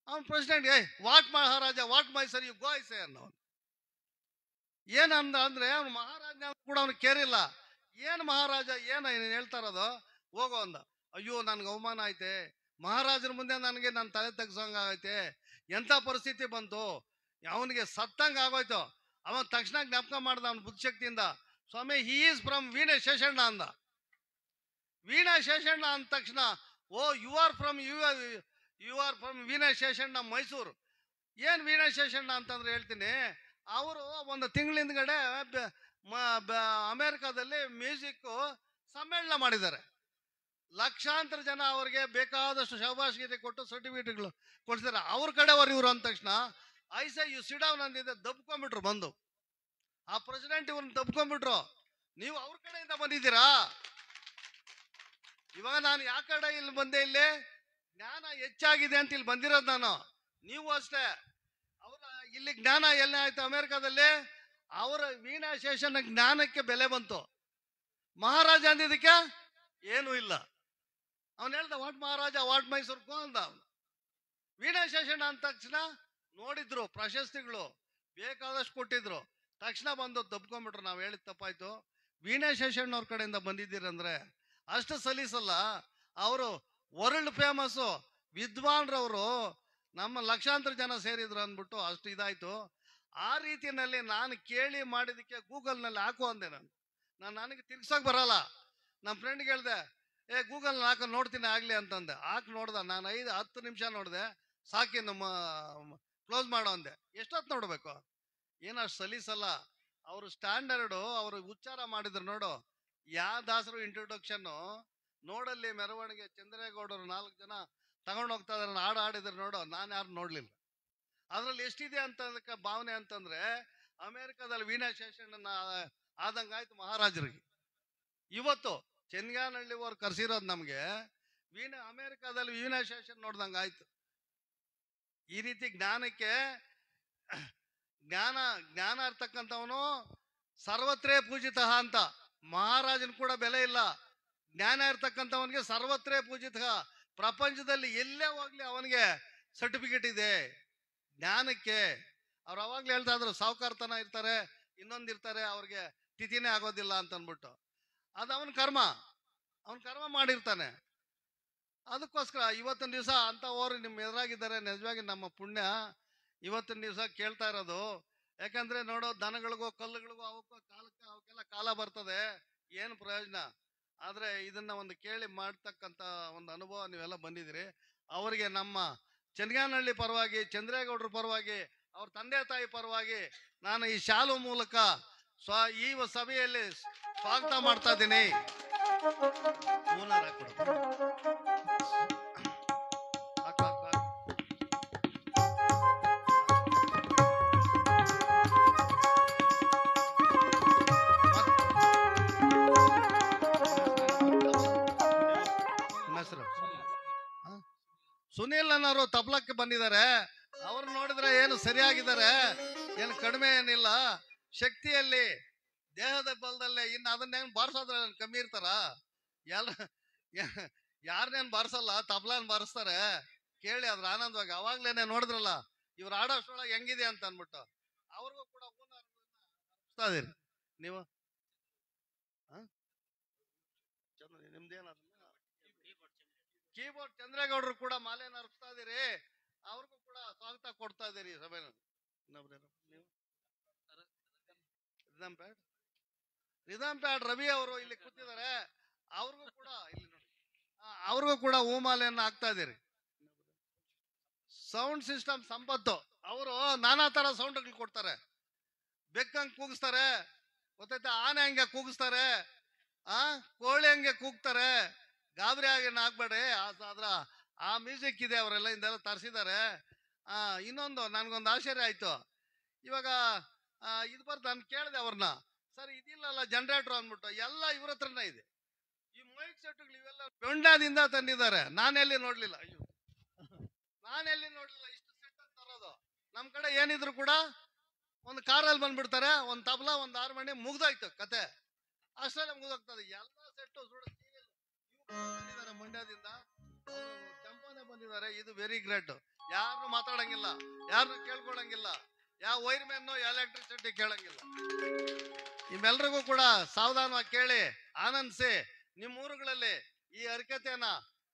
ಅವನು president, what Maharaja, what Mysore, you go ಐಸೆ ಅನ್ನೋನು. ಏನಂದ ಅಂದ್ರೆ, ಅವನು ಮಹಾರಾಜ ಕೂಡ ಅವನು ಕೇರಿಲ್ಲ. ಏನು ಮಹಾರಾಜ, ಏನು ಹೇಳ್ತಾ ಇರೋದು, ಹೋಗೋ ಅಂದ. ಅಯ್ಯೋ ನನ್ಗೆ ಅವಮಾನ ಐತೆ, ಮಹಾರಾಜರ ಮುಂದೆ ನನಗೆ ನನ್ನ ತಲೆ ತೆಗ್ಸಂಗ ಆಗೈತೆ. ಎಂಥ ಪರಿಸ್ಥಿತಿ ಬಂತು, ಅವನಿಗೆ ಸತ್ತಂಗ ಆಗೋಯ್ತು. ಅವನ್ ತಕ್ಷಣ ಜ್ಞಾಪಕ ಮಾಡ್ದ ಅವನ ಬುದ್ಧಿಶಕ್ತಿಯಿಂದ, ಸ್ವಾಮಿ ಹಿ ಈಸ್ ಫ್ರಮ್ ವೀಣೆ ಶೇಷಣ್ಣ ಅಂದ. ವೀಣಾ ಶೇಷಣ್ಣ ಅಂದ ತಕ್ಷಣ, oh you are from Veena Sheshanna Mysore. ಏನ್ ವೀಣಾ ಶೇಷಣ್ಣ ಅಂತಂದ್ರೆ ಹೇಳ್ತೀನಿ. ಅವರು ಒಂದು ತಿಂಗಳಿಂದಗಡೆ ಅಮೇರಿಕಾದಲ್ಲಿ ಮ್ಯೂಸಿಕ್ ಸಮ್ಮೇಳನ ಮಾಡಿದ್ದಾರೆ. ಲಕ್ಷಾಂತರ ಜನ ಅವ್ರಿಗೆ ಬೇಕಾದಷ್ಟು ಶಹಬಾಸ್ ಗೀತೆ ಕೊಟ್ಟು ಸರ್ಟಿಫಿಕೇಟ್ಗಳು ಕೊಡ್ಸಿದ್ದಾರೆ. ಅವ್ರ ಕಡೆಯವರು ಇವರು ಅಂದ ತಕ್ಷಣ ಐಸೆ ಯು ಸಿಡೌನ್ ಅಂದಿದ್ದೆ, ದಬ್ಕೊಂಡ್ಬಿಟ್ರು ಬಂದು. ಆ ಪ್ರೆಸಿಡೆಂಟ್ ಇವ್ರನ್ನ ದಬ್ಕೊಂಡ್ಬಿಟ್ರು. ನೀವು ಅವ್ರ ಕಡೆಯಿಂದ ಬಂದಿದ್ದೀರಾ. ಇವಾಗ ನಾನು ಯಾವ ಕಡೆ ಇಲ್ಲಿ ಬಂದೆ, ಇಲ್ಲಿ ಜ್ಞಾನ ಹೆಚ್ಚಾಗಿದೆ ಅಂತ ಇಲ್ಲಿ ಬಂದಿರೋದು ನಾನು. ನೀವು ಅಷ್ಟೇ. ಅವರ ಇಲ್ಲಿ ಜ್ಞಾನ ಎಲ್ಲ ಆಯ್ತು ಅಮೆರಿಕಾದಲ್ಲಿ. ಅವರ ವೀಣಾ ಶೇಷನ ಜ್ಞಾನಕ್ಕೆ ಬೆಲೆ ಬಂತು. ಮಹಾರಾಜ ಅಂದಿದ್ದಕ್ಕೆ ಏನೂ ಇಲ್ಲ. ಅವನು ಹೇಳ್ದ ವಾಟ್ ಮಹಾರಾಜ, ವಾಟ್ ಮೈಸೂರು ಗೋ ಅಂದ. ವೀಣಾ ಶೇಷಣ್ಣ ಅಂದ ತಕ್ಷಣ ನೋಡಿದ್ರು, ಪ್ರಶಸ್ತಿಗಳು ಬೇಕಾದಷ್ಟು ಕೊಟ್ಟಿದ್ರು. ತಕ್ಷಣ ಬಂದು ತಪ್ಕೊಂಡ್ಬಿಟ್ರು. ನಾವು ಹೇಳಿದ ತಪ್ಪಾಯ್ತು, ವೀಣಾ ಶೇಷಣ್ಣವ್ರ ಕಡೆಯಿಂದ ಬಂದಿದ್ದೀರಂದ್ರೆ ಅಷ್ಟು ಸಲೀಸಲ್ಲ. ಅವರು ವರ್ಲ್ಡ್ ಫೇಮಸ್ಸು ವಿದ್ವಾನ್ರವರು, ನಮ್ಮ ಲಕ್ಷಾಂತರ ಜನ ಸೇರಿದ್ರು ಅಂದ್ಬಿಟ್ಟು ಅಷ್ಟು ಇದಾಯ್ತು. ಆ ರೀತಿಯಲ್ಲಿ ನಾನು ಕೇಳಿ ಮಾಡಿದಕ್ಕೆ ಗೂಗಲ್ನಲ್ಲಿ ಹಾಕು ಅಂದೆ. ನನಗೆ ತಿರ್ಗ್ಸೋಕೆ ಬರಲ್ಲ. ನಮ್ಮ ಫ್ರೆಂಡ್ಗೆ ಹೇಳ್ದೆ, ಗೂಗಲ್ ಹಾಕಿ ನೋಡ್ತೀನಿ ಆಗ್ಲಿ ಅಂತಂದೆ. ಹಾಕಿ ನೋಡ್ದ, ನಾನು 5-10 ನಿಮಿಷ ನೋಡಿದೆ, ಸಾಕಿ ನಮ್ಮ ಕ್ಲೋಸ್ ಮಾಡೋ ಅಂದೆ. ಎಷ್ಟೊತ್ತು ನೋಡ್ಬೇಕು? ಏನಷ್ಟು ಸಲೀಸಲ್ಲ. ಅವರು ಸ್ಟ್ಯಾಂಡರ್ಡು, ಅವರು ಉಚ್ಚಾರ ಮಾಡಿದ್ರು ನೋಡು. ಯಾವ ದಾಸರು ಇಂಟ್ರೊಡಕ್ಷನ್ನು ನೋಡಲ್ಲಿ ಮೆರವಣಿಗೆ ಚಂದ್ರೇಗೌಡರು 4 ಜನ ತಗೊಂಡು ಹೋಗ್ತಾ ಇದಾರೆ, ಹಾಡು ಆಡಿದ್ರು ನೋಡು. ನಾನು ಯಾರು ನೋಡ್ಲಿಲ್ಲ. ಅದ್ರಲ್ಲಿ ಎಷ್ಟಿದೆ ಅಂತ ಭಾವನೆ ಅಂತಂದ್ರೆ, ಅಮೆರಿಕದಲ್ಲಿ ವೀಣಾ ಶೇಷಣ್ಣನ ಆದಂಗಾಯ್ತು ಮಹಾರಾಜರಿಗೆ. ಇವತ್ತು ಚೆನ್ನಗಾನಹಳ್ಳಿಯವ್ರು ಕರ್ಸಿರೋದು ನಮ್ಗೆ ಅಮೆರಿಕಾದಲ್ಲಿ ವೀಣಾ ಶೇಷನ್ ನೋಡ್ದಂಗ ಆಯ್ತು. ಈ ರೀತಿ ಜ್ಞಾನಕ್ಕೆ ಜ್ಞಾನ ಇರ್ತಕ್ಕಂಥವನು ಸರ್ವತ್ರೇ ಪೂಜಿತ ಅಂತ. ಮಹಾರಾಜನ್ ಕೂಡ ಬೆಲೆ ಇಲ್ಲ. ಜ್ಞಾನ ಇರ್ತಕ್ಕಂಥವನಿಗೆ ಸರ್ವತ್ರೇ ಪೂಜಿತ. ಪ್ರಪಂಚದಲ್ಲಿ ಎಲ್ಲೇ ಹೋಗ್ಲಿ ಅವನಿಗೆ ಸರ್ಟಿಫಿಕೇಟ್ ಇದೆ ಜ್ಞಾನಕ್ಕೆ. ಅವ್ರು ಅವಾಗ್ಲೇ ಹೇಳ್ತಾ ಇದ್ರು, ಸಾವುಕಾರ್ತನ ಇರ್ತಾರೆ, ಇನ್ನೊಂದಿರ್ತಾರೆ, ಅವ್ರಿಗೆ ತಿಥಿನೇ ಆಗೋದಿಲ್ಲ ಅಂತ ಅಂದ್ಬಿಟ್ಟು. ಅದು ಅವನ ಕರ್ಮ ಮಾಡಿರ್ತಾನೆ. ಅದಕ್ಕೋಸ್ಕರ ಇವತ್ತಿನ ದಿವಸ ಅಂತವ್ರು ನಿಮ್ಮ ಎದುರಾಗಿದ್ದಾರೆ. ನಿಜವಾಗಿ ನಮ್ಮ ಪುಣ್ಯ ಇವತ್ತಿನ ದಿವಸ ಕೇಳ್ತಾ ಇರೋದು. ಯಾಕಂದ್ರೆ ನೋಡೋ, ದನಗಳಿಗೋ ಕಲ್ಲುಗಳಿಗೋ ಅವಕ್ಕೆಲ್ಲ ಕಾಲ ಬರ್ತದೆ, ಏನು ಪ್ರಯೋಜನ? ಆದ್ರೆ ಇದನ್ನ ಒಂದು ಕೇಳಿ ಮಾಡ್ತಕ್ಕಂಥ ಒಂದು ಅನುಭವ ನೀವೆಲ್ಲ ಬಂದಿದ್ದೀರಿ. ಅವರಿಗೆ ನಮ್ಮ ಚೆನ್ನಗಾನಹಳ್ಳಿ ಪರವಾಗಿ, ಚಂದ್ರೇಗೌಡರ ಪರವಾಗಿ, ಅವ್ರ ತಂದೆ ತಾಯಿ ಪರವಾಗಿ ನಾನು ಈ ಶಾಲು ಮೂಲಕ ಈ ಸಭೆಯಲ್ಲಿ ಸ್ವಾಗತ ಮಾಡ್ತಾ ಇದ್ದೀನಿ. ಸುನೀಲ್ ಅನ್ನೋರು ತಬ್ಲಕ್ಕೆ ಬಂದಿದ್ದಾರೆ. ಅವ್ರು ನೋಡಿದ್ರೆ ಏನು ಸರಿಯಾಗಿದ್ದಾರೆ, ಏನು ಕಡಿಮೆ ಏನಿಲ್ಲ. ಶಕ್ತಿಯಲ್ಲಿ, ದೇಹದ ಬಲದಲ್ಲೇ. ಇನ್ನು ಅದನ್ನೇನು ಬಾರಿಸೋದ್ರೆ ಕಮ್ಮಿ ಇರ್ತಾರ? ಯಾರನ್ನೇನು ಬಾರಿಸಲ್ಲ, ತಬ್ಲಾನ್ ಬಾರಿಸ್ತಾರೆ. ಕೇಳಿ ಅದ್ರ ಆನಂದವಾಗಿ. ಅವಾಗ್ಲೇನೆ ನೋಡಿದ್ರಲ್ಲ ಇವ್ರು ಆಡೋ ಅಷ್ಟೊಳಗೆ ಹೆಂಗಿದೆ ಅಂತ ಅನ್ಬಿಟ್ಟು. ಅವ್ರಿಗೂ ಕೂಡ ಇದೀರಿ ನೀವು. ನಿಮ್ದೇನ ಕೀಬೋರ್ಡ್ ಚಂದ್ರೇಗೌಡರು ಕೂಡ ಮಾಲೆಯನ್ನು ಅರ್ಪಿಸ್ತಾ ಇದೀರಿ. ಅವ್ರಿಗೂ ಕೂಡ ಸ್ವಾಗತ ಕೊಡ್ತಾ ಇದೀರಿ ಸಭೆನ. ರಿದಮ್ ಪ್ಯಾಡ್ ರವಿ ಅವರು ಇಲ್ಲಿ ಕೂತಿದ್ದಾರೆ. ಅವ್ರಿಗೂ ಕೂಡ ಇಲ್ಲಿ ನೋಡಿ, ಅವ್ರಿಗೂ ಕೂಡ ಹೂಮಾಲೆಯನ್ನು ಹಾಕ್ತಾ ಇದೀರಿ. ಸೌಂಡ್ ಸಿಸ್ಟಮ್ ಸಂಪತ್ತು ಅವರು ನಾನಾ ತರ ಸೌಂಡ್ಗಳು ಕೊಡ್ತಾರೆ. ಬೆಕ್ಕಂಗೆ ಕೂಗಿಸ್ತಾರೆ, ಗೊತ್ತೈತೆ? ಆನೆ ಹಂಗೆ ಕೂಗಿಸ್ತಾರೆ, ಕೋಳಿ ಹಂಗೆ ಕೂಗ್ತಾರೆ. ಗಾಬರಿ ಆಗಿ ಆಗ್ಬೇಡಿ, ಅದ್ರ ಆ ಮ್ಯೂಸಿಕ್ ಇದೆ. ಅವರೆಲ್ಲ ಇಂದೆಲ್ಲ ತರಿಸಿದ್ದಾರೆ. ಇನ್ನೊಂದು ನನ್ಗೊಂದು ಆಶ್ಚರ್ಯ ಆಯ್ತು. ಇವಾಗ ಇದು ಬರ್ದು ನಾನು ಕೇಳಿದೆ ಅವ್ರನ್ನ, ಸರ್ ಇದಿಲ್ಲಲ್ಲ ಜನರೇಟರ್ ಅಂದ್ಬಿಟ್ಟು. ಎಲ್ಲ ಇವ್ರ ಹತ್ರನೇ ಇದೆ. ಈ ಮೈಕ್ ಸೆಟ್ಗಳು ಇವೆಲ್ಲ ಬೆಂಡಾದಿಂದ ತಂದಿದ್ದಾರೆ. ನಾನೆಲ್ಲಿ ನೋಡ್ಲಿಲ್ಲ. ಅಯ್ಯೋ, ನಾನೆಲ್ಲಿ ನೋಡ್ಲಿಲ್ಲ ಇಷ್ಟು ಸೆಟ್ ಅಂತ ತರೋದು. ನಮ್ ಕಡೆ ಏನಿದ್ರು ಕೂಡ ಒಂದು ಕಾರಲ್ಲಿ ಬಂದ್ಬಿಡ್ತಾರೆ, ಒಂದು ತಬಲಾ, ಒಂದು ಹಾರ್ಮೋನಿಯಂ, ಮುಗ್ದೋಯ್ತು ಕತೆ. ಅಷ್ಟೆಲ್ಲ ಮುಗ್ದೋಗ್ತದೆ. ಎಲ್ಲ ಸೆಟ್ಟು ಬಂದಿದ್ದಾರೆ ಮಂಡ್ಯದಿಂದ, ಟೆಂಪೋನೆ ಬಂದಿದ್ದಾರೆ. ಇದು ವೆರಿ ಗ್ರೇಟ್. ಯಾರನ್ನು ಮಾತಾಡಂಗಿಲ್ಲ, ಯಾರನ್ನು ಕೇಳ್ಕೊಳಂಗಿಲ್ಲ, ಯಾವ ವೈರ್ ಮ್ಯಾನ್ ಎಲೆಕ್ಟ್ರಿಸಿಟಿ ಕೇಳಂಗಿಲ್ಲ. ನಿಮ್ಮೆಲ್ರಿಗೂ ಕೂಡ ಸಾವಧಾನವಾಗಿ ಕೇಳಿ ಆನಂದಿಸಿ, ನಿಮ್ಮ ಊರುಗಳಲ್ಲಿ ಈ ಹರಿಕತೆಯನ್ನ,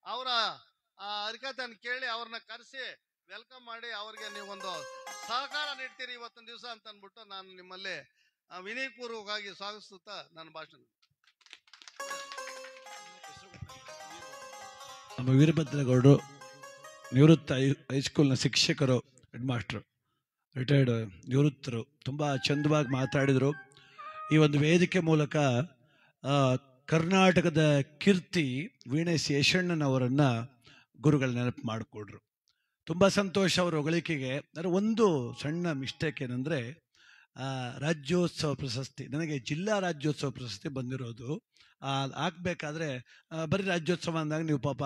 ಅವರ ಹರಿಕತೆಯನ್ನು ಕೇಳಿ ಅವ್ರನ್ನ ಕರೆಸಿ ವೆಲ್ಕಮ್ ಮಾಡಿ ಅವ್ರಿಗೆ ನೀವೊಂದು ಸಹಕಾರ ನೀಡ್ತೀರಿ ಇವತ್ತಿನ ದಿವಸ ಅಂತ ಅಂದ್ಬಿಟ್ಟು ನಾನು ನಿಮ್ಮಲ್ಲಿ ವಿನಯಪೂರ್ವಕವಾಗಿ ಸ್ವಾಗತಿಸುತ್ತಾ ನನ್ನ ಭಾಷಣ. ನಮ್ಮ ವೀರಭದ್ರಗೌಡರು ನಿವೃತ್ತ ಹೈಸ್ಕೂಲ್ನ ಶಿಕ್ಷಕರು, ಹೆಡ್ ಮಾಸ್ಟರ್, ರಿಟೈರ್ಡ್ ನಿವೃತ್ತರು. ತುಂಬ ಚಂದವಾಗಿ ಮಾತಾಡಿದರು. ಈ ಒಂದು ವೇದಿಕೆ ಮೂಲಕ ಕರ್ನಾಟಕದ ಕೀರ್ತಿ ವೀಣೆ ಶೇಷಣ್ಣನವರನ್ನು ಗುರುಗಳ ನೆನಪು ಮಾಡಿಕೊಡ್ರು. ತುಂಬ ಸಂತೋಷ ಅವರ ಹೊಗಳಿಕೆಗೆ. ಅಂದರೆ ಒಂದು ಸಣ್ಣ ಮಿಸ್ಟೇಕ್ ಏನಂದರೆ, ರಾಜ್ಯೋತ್ಸವ ಪ್ರಶಸ್ತಿ ನನಗೆ ಜಿಲ್ಲಾ ರಾಜ್ಯೋತ್ಸವ ಪ್ರಶಸ್ತಿ ಬಂದಿರೋದು. ಹಾಕ್ಬೇಕಾದ್ರೆ ಬರೀ ರಾಜ್ಯೋತ್ಸವ ಅಂದಾಗ ನೀವು ಪಾಪ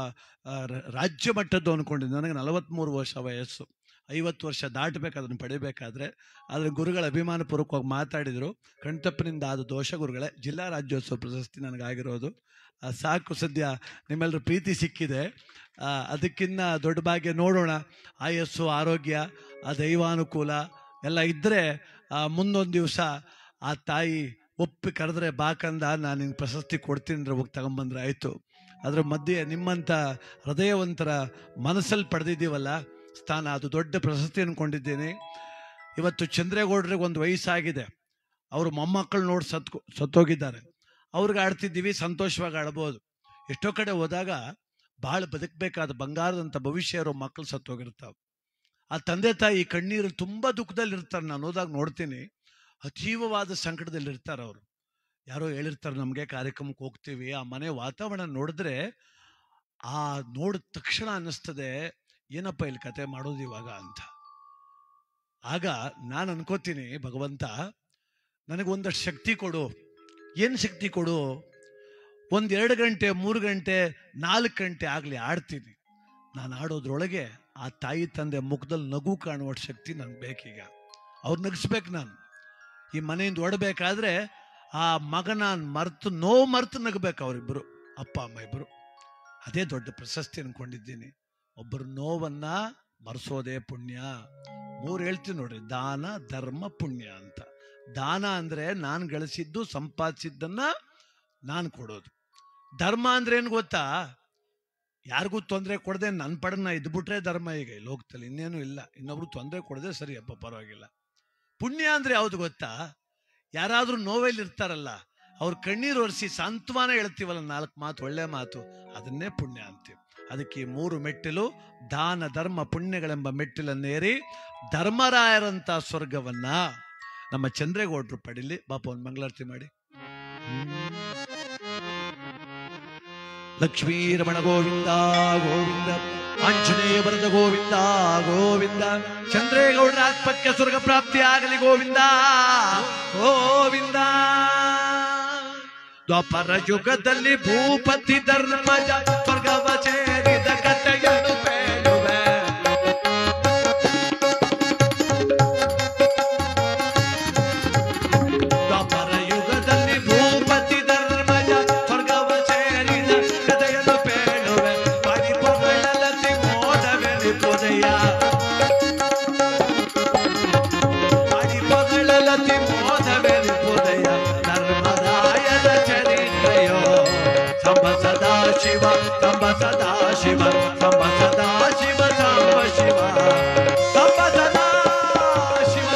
ರಾಜ್ಯ ಮಟ್ಟದ್ದು ಅಂದ್ಕೊಂಡಿದ್ದು. ನನಗೆ 43 ವರ್ಷ ವಯಸ್ಸು, 50 ವರ್ಷ ದಾಟಬೇಕು ಅದನ್ನು ಪಡಿಬೇಕಾದ್ರೆ. ಆದರೆ ಗುರುಗಳ ಅಭಿಮಾನಪೂರ್ವಕವಾಗಿ ಮಾತಾಡಿದರು. ಕಣ್ತಪ್ಪಿನಿಂದ ಆದ ದೋಷ ಗುರುಗಳೇ. ಜಿಲ್ಲಾ ರಾಜ್ಯೋತ್ಸವ ಪ್ರಶಸ್ತಿ ನನಗಾಗಿರೋದು ಸಾಕು. ಸದ್ಯ ನಿಮ್ಮೆಲ್ಲರ ಪ್ರೀತಿ ಸಿಕ್ಕಿದೆ, ಅದಕ್ಕಿಂತ ದೊಡ್ಡ ಭಾಗ್ಯ ನೋಡೋಣ. ಆಯಸ್ಸು, ಆರೋಗ್ಯ, ದೈವಾನುಕೂಲ ಎಲ್ಲ ಇದ್ದರೆ ಮುಂದೊಂದು ದಿವಸ ಆ ತಾಯಿ ಒಪ್ಪಿ ಕರೆದ್ರೆ ಬಾಕಂದ, ನಾನು ನಿನ್ಗೆ ಪ್ರಶಸ್ತಿ ಕೊಡ್ತೀನಿ ಹೋಗಿ ತಗೊಂಬಂದ್ರೆ ಆಯಿತು. ಅದರ ಮಧ್ಯೆ ನಿಮ್ಮಂಥ ಹೃದಯವಂತರ ಮನಸ್ಸಲ್ಲಿ ಪಡೆದಿದ್ದೀವಲ್ಲ ಸ್ಥಾನ, ಅದು ದೊಡ್ಡ ಪ್ರಶಸ್ತಿ ಅಂದ್ಕೊಂಡಿದ್ದೇನೆ. ಇವತ್ತು ಚಂದ್ರೇಗೌಡರಿಗೆ ಒಂದು ವಯಸ್ಸಾಗಿದೆ, ಅವರು ಮೊಮ್ಮಕ್ಕಳು ನೋಡಿ ಸತ್ತೋಗಿದ್ದಾರೆ. ಅವ್ರಿಗೆ ಆಡ್ತಿದ್ದೀವಿ, ಸಂತೋಷವಾಗಿ ಆಡ್ಬೋದು. ಎಷ್ಟೋ ಕಡೆ ಹೋದಾಗ ಭಾಳ ಬದುಕಬೇಕಾದ ಬಂಗಾರದಂಥ ಭವಿಷ್ಯ ಇರೋ ಮಕ್ಕಳು ಸತ್ತೋಗಿರ್ತಾವೆ. ಆ ತಂದೆ ತಾಯಿ ಕಣ್ಣೀರು ತುಂಬ ದುಃಖದಲ್ಲಿರ್ತಾರೆ. ನಾನು ಹೋದಾಗ ನೋಡ್ತೀನಿ, ಅತೀವವಾದ ಸಂಕಟದಲ್ಲಿರ್ತಾರೆ ಅವರು. ಯಾರೋ ಹೇಳಿರ್ತಾರೆ, ನಮಗೆ ಕಾರ್ಯಕ್ರಮಕ್ಕೆ ಹೋಗ್ತೀವಿ, ಆ ಮನೆ ವಾತಾವರಣ ನೋಡಿದ್ರೆ ನೋಡಿದ ತಕ್ಷಣ ಅನ್ನಿಸ್ತದೆ, ಏನಪ್ಪ ಇಲ್ಲಿ ಕತೆ ಮಾಡೋದು ಇವಾಗ ಅಂತ. ಆಗ ನಾನು ಅನ್ಕೋತೀನಿ, ಭಗವಂತ ನನಗೊಂದಷ್ಟು ಶಕ್ತಿ ಕೊಡು. ಏನು ಶಕ್ತಿ ಕೊಡು? 1-2 ಗಂಟೆ 3 ಗಂಟೆ 4 ಗಂಟೆ ಆಗಲಿ ಆಡ್ತೀನಿ. ನಾನು ಆಡೋದ್ರೊಳಗೆ ಆ ತಾಯಿ ತಂದೆ ಮುಖದಲ್ಲಿ ನಗು ಕಾಣುವ ಶಕ್ತಿ ನನಗೆ ಬೇಕೀಗ. ಅವ್ರು ನಗಿಸ್ಬೇಕು. ನಾನು ಈ ಮನೆಯಿಂದ ಹೊಡಬೇಕಾದ್ರೆ ಆ ಮಗನ ನೋವು ಮರೆತು ನಗಬೇಕು ಅವರಿಬ್ಬರು, ಅಪ್ಪ ಅಮ್ಮ ಇಬ್ಬರು. ಅದೇ ದೊಡ್ಡ ಪ್ರಶಸ್ತಿ ಅನ್ಕೊಂಡಿದ್ದೀನಿ. ಒಬ್ಬರು ನೋವನ್ನ ಮರೆಸೋದೇ ಪುಣ್ಯ. 3 ಹೇಳ್ತೀನಿ ನೋಡ್ರಿ, ದಾನ ಧರ್ಮ ಪುಣ್ಯ ಅಂತ. ದಾನ ಅಂದ್ರೆ ನಾನು ಗಳಿಸಿದ್ದು ಸಂಪಾದಿಸಿದ್ದನ್ನ ನಾನು ಕೊಡೋದು. ಧರ್ಮ ಅಂದ್ರೆ ಏನು ಗೊತ್ತಾ? ಯಾರಿಗೂ ತೊಂದರೆ ಕೊಡದೆ ನನ್ನ ಪಡನ್ನ ಇದ್ಬಿಟ್ರೆ ಧರ್ಮ. ಈಗ ಲೋಕದಲ್ಲಿ ಇನ್ನೇನು ಇಲ್ಲ, ಇನ್ನೊಬ್ರು ತೊಂದರೆ ಕೊಡದೆ ಸರಿ, ಅಪ್ಪ ಪರವಾಗಿಲ್ಲ. ಪುಣ್ಯ ಅಂದ್ರೆ ಯಾವುದು ಗೊತ್ತಾ? ಯಾರಾದ್ರೂ ನೋವಲ್ಲಿ ಇರ್ತಾರಲ್ಲ, ಅವ್ರ ಕಣ್ಣೀರು ಒರೆಸಿ ಸಾಂತ್ವನ ಹೇಳ್ತೀವಲ್ಲ, 4 ಮಾತು ಒಳ್ಳೆ ಮಾತು, ಅದನ್ನೇ ಪುಣ್ಯ ಅಂತೀವಿ. ಅದಕ್ಕೆ 3 ಮೆಟ್ಟಿಲು, ದಾನ ಧರ್ಮ ಪುಣ್ಯಗಳೆಂಬ ಮೆಟ್ಟಿಲನ್ನೇರಿ ಧರ್ಮರಾಯರಂತ ಸ್ವರ್ಗವನ್ನ ನಮ್ಮ ಚಂದ್ರೇಗೌಡರು ಪಡೀಲಿ. ಬಾಪ ಒಂದು ಮಂಗಳಾರತಿ ಮಾಡಿ. ಲಕ್ಷ್ಮೀ ರಮಣ ಗೋವಿಂದ ಗೋವಿಂದ, ಆಂಜನೇಯ ವರದ ಗೋವಿಂದ ಗೋವಿಂದ, ಚಂದ್ರೇಗೌಡರ ಆತ್ಮಕ್ಕೆ ಸ್ವರ್ಗ ಪ್ರಾಪ್ತಿ ಆಗಲಿ ಗೋವಿಂದ ಗೋವಿಂದ. ದ್ವಾಪರ ಯುಗದಲ್ಲಿ ಭೂಪತಿ ಧರ್ಮಜ ಸ್ವರ್ಗವ ಸೇರಿದ ಕಥೆಯನ್ನು ಬೇಡುವೆ. ದ್ವಾಪರ ಯುಗದಲ್ಲಿ ಭೂಪತಿ ಧರ್ಮಜ ಸ್ವರ್ಗವ ಸೇರಿದ ಕಥೆಯನ್ನು ಬೇಡುವೆ. ಪರಿಪೊಗಳಲತಿ ಮೋಡವೆಲಿ ಪೊದೆಯ, ಪರಿಪೊಗಳಲತಿ ಮೋಡವೆಲಿ ಪೊದೆಯ, ಧರ್ಮರಾಯನ ಚರಿತ್ರೆಯೋ ಸಂಬ ಸದಾ ಶಿವ, ಸಂಬ ಸದಾ ಶಿವ, ಸಂಬ ಸದಾ ಶಿವ, ಸಂಬ ಶಿವ, ಸಂಬ ಸದಾ ಶಿವ.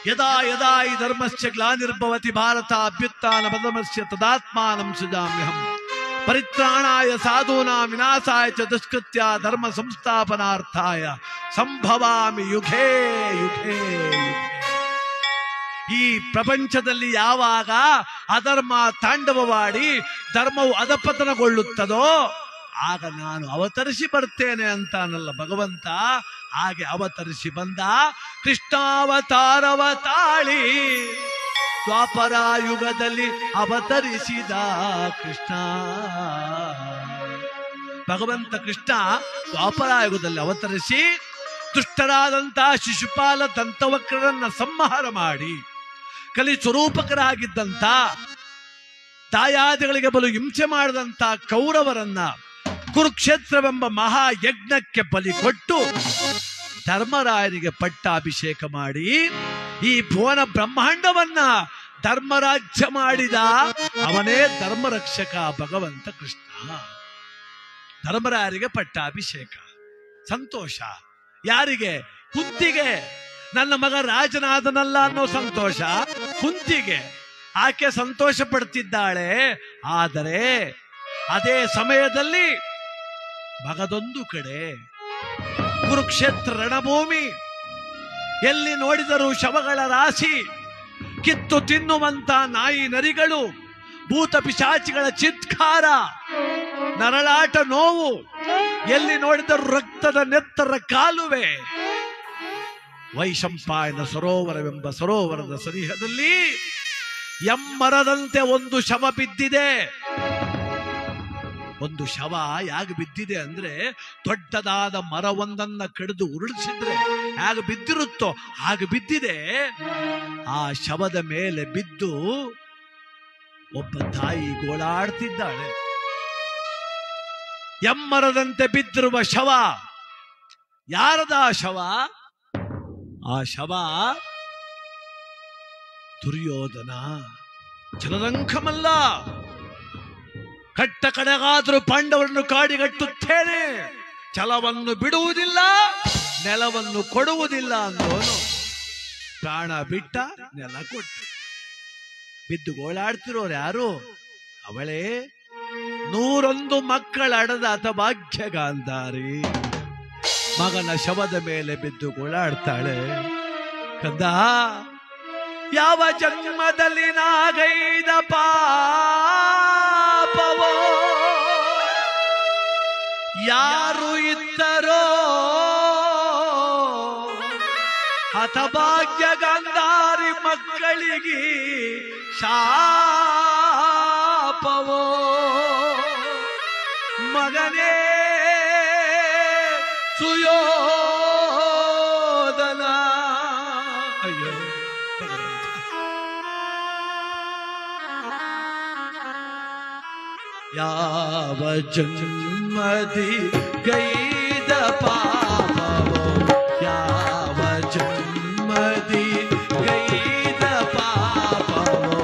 ಯದಾ ಯದಾ ಹಿ ಧರ್ಮಸ್ಯ ಗ್ಲಾನಿರ್ಭವತಿ ಭಾರತ ಅಭ್ಯುತ್ಥಾನ ಪದಮಸ್ಯ ತದಾತ್ಮಾನಂ ಸೃಜಾಮ್ಯಹಂ. ಪರಿತ್ರಾಣಾಯ ಸಾಧೂನಾಂ ವಿನಾಶಾಯ ಚ ದುಷ್ಕೃತ್ಯ ಧರ್ಮ ಸಂಸ್ಥಾಪನಾರ್ಥಾಯ ಸಂಭವಾಮಿ ಯುಗೇ ಯುಗೇ ಯುಗೇ. ಈ ಪ್ರಪಂಚದಲ್ಲಿ ಯಾವಾಗ ಅಧರ್ಮ ತಾಂಡವವಾಡಿ ಧರ್ಮವು ಅಧಪತನಗೊಳ್ಳುತ್ತದೋ ಆಗ ನಾನು ಅವತರಿಸಿ ಬರ್ತೇನೆ ಅಂತಾನಲ್ಲ ಭಗವಂತ. ಹಾಗೆ ಅವತರಿಸಿ ಬಂದ, ಕೃಷ್ಣಾವತಾರವ ತಾಳಿ ದ್ವಾಪರ ಯುಗದಲ್ಲಿ ಅವತರಿಸಿದ ಕೃಷ್ಣ. ಭಗವಂತ ಕೃಷ್ಣ ದ್ವಾಪರ ಯುಗದಲ್ಲಿ ಅವತರಿಸಿ ದುಷ್ಟರಾದಂತಹ ಶಿಶುಪಾಲ ದಂತವಕ್ರರನ್ನ ಸಂಹಾರ ಮಾಡಿ, ಕಲಿ ಸ್ವರೂಪಕರಾಗಿದ್ದಂಥ ದಾಯಾದಿಗಳಿಗೆ ಬಲು ಹಿಂಸೆ ಮಾಡಿದಂಥ ಕೌರವರನ್ನ ಕುರುಕ್ಷೇತ್ರವೆಂಬ ಮಹಾಯಜ್ಞಕ್ಕೆ ಬಲಿ ಕೊಟ್ಟು ಧರ್ಮರಾಯನಿಗೆ ಪಟ್ಟಾಭಿಷೇಕ ಮಾಡಿ ಈ ಭುವನ ಬ್ರಹ್ಮಾಂಡವನ್ನ ಧರ್ಮರಾಜ್ಯ ಮಾಡಿದ ಅವನೇ ಧರ್ಮರಕ್ಷಕ ಭಗವಂತ ಕೃಷ್ಣ. ಧರ್ಮರಾಯರಿಗೆ ಪಟ್ಟಾಭಿಷೇಕ, ಸಂತೋಷ. ಯಾರಿಗೆ? ಕುಂತಿಗೆ. ನನ್ನ ಮಗ ರಾಜನಾದನಲ್ಲ ಅನ್ನೋ ಸಂತೋಷ ಕುಂತಿಗೆ. ಆಕೆ ಸಂತೋಷ ಪಡ್ತಿದ್ದಾಳೆ. ಆದರೆ ಅದೇ ಸಮಯದಲ್ಲಿ ಮಗದೊಂದು ಕಡೆ ಕುರುಕ್ಷೇತ್ರ ರಣಭೂಮಿ, ಎಲ್ಲಿ ನೋಡಿದರೂ ಶವಗಳ ರಾಶಿ, ಕಿತ್ತು ತಿನ್ನುವಂತ ನಾಯಿ ನರಿಗಳು, ಭೂತ ಪಿಶಾಚಿಗಳ ಚಿತ್ಕಾರ, ನರಳಾಟ ನೋವು, ಎಲ್ಲಿ ನೋಡಿದರೂ ರಕ್ತದ ನೆತ್ತರ ಕಾಲುವೆ. ವೈಶಂಪಾಯನ ಸರೋವರವೆಂಬ ಸರೋವರದ ಸನಿಹದಲ್ಲಿ ಎಮ್ಮರದಂತೆ ಒಂದು ಶವ ಬಿದ್ದಿದೆ. ಒಂದು ಶವ ಯಾಕೆ ಬಿದ್ದಿದೆ ಅಂದ್ರೆ, ದೊಡ್ಡದಾದ ಮರವೊಂದನ್ನ ಕಡಿದು ಉರುಳಿಸಿದ್ರೆ ಹೇಗೆ ಬಿದ್ದಿರುತ್ತೋ ಹಾಗೆ ಬಿದ್ದಿದೆ. ಆ ಶವದ ಮೇಲೆ ಬಿದ್ದು ಒಬ್ಬ ತಾಯಿ ಗೋಳಾಡ್ತಿದ್ದಾಳೆ. ಎಮ್ಮರದಂತೆ ಬಿದ್ದಿರುವ ಶವ ಯಾರದ ಶವ? ಆ ಶವ ದುರ್ಯೋಧನ. ಜಲರಂಕಮಲ್ಲ, ಕಟ್ಟ ಕಡೆಗಾದರೂ ಪಾಂಡವರನ್ನು ಕಾಡಿಗಟ್ಟುತ್ತೇನೆ, ಛಲವನ್ನು ಬಿಡುವುದಿಲ್ಲ, ನೆಲವನ್ನು ಕೊಡುವುದಿಲ್ಲ ಅಂದೋನು ಪ್ರಾಣ ಬಿಟ್ಟ, ನೆಲ ಕೊಟ್ಟ. ಬಿದ್ದು ಗೋಳಾಡ್ತಿರೋರು ಯಾರು? ಅವಳೇ 101 ಮಕ್ಕಳಡದ ಹತಭಾಗ್ಯ ಗಾಂಧಾರಿ. ಮಗನ ಶವದ ಮೇಲೆ ಬಿದ್ದು ಗೋಳಾಡ್ತಾಳೆ. ಕಂದ, ಯಾವ ಜನ್ಮದಲ್ಲಿ ನಾಗೈದ ಪಾಪವೋ, ಯಾರು ಇದ್ದರೋ ಹತಭಾಗ್ಯ ಗಾಂಧಾರಿ ಮಕ್ಕಳಿಗೆ ಶಾಪವೋ. ಮಗನೇ ಸುಯೋಧನ. ಅಯ್ಯೋ ಯಾವ ಜನ್ಮದಿ ಗೈದ ಪಾಪವೋ, ಯಾವ ಜನ್ಮದಿ ಗೈದ ಪಾಪವೋ,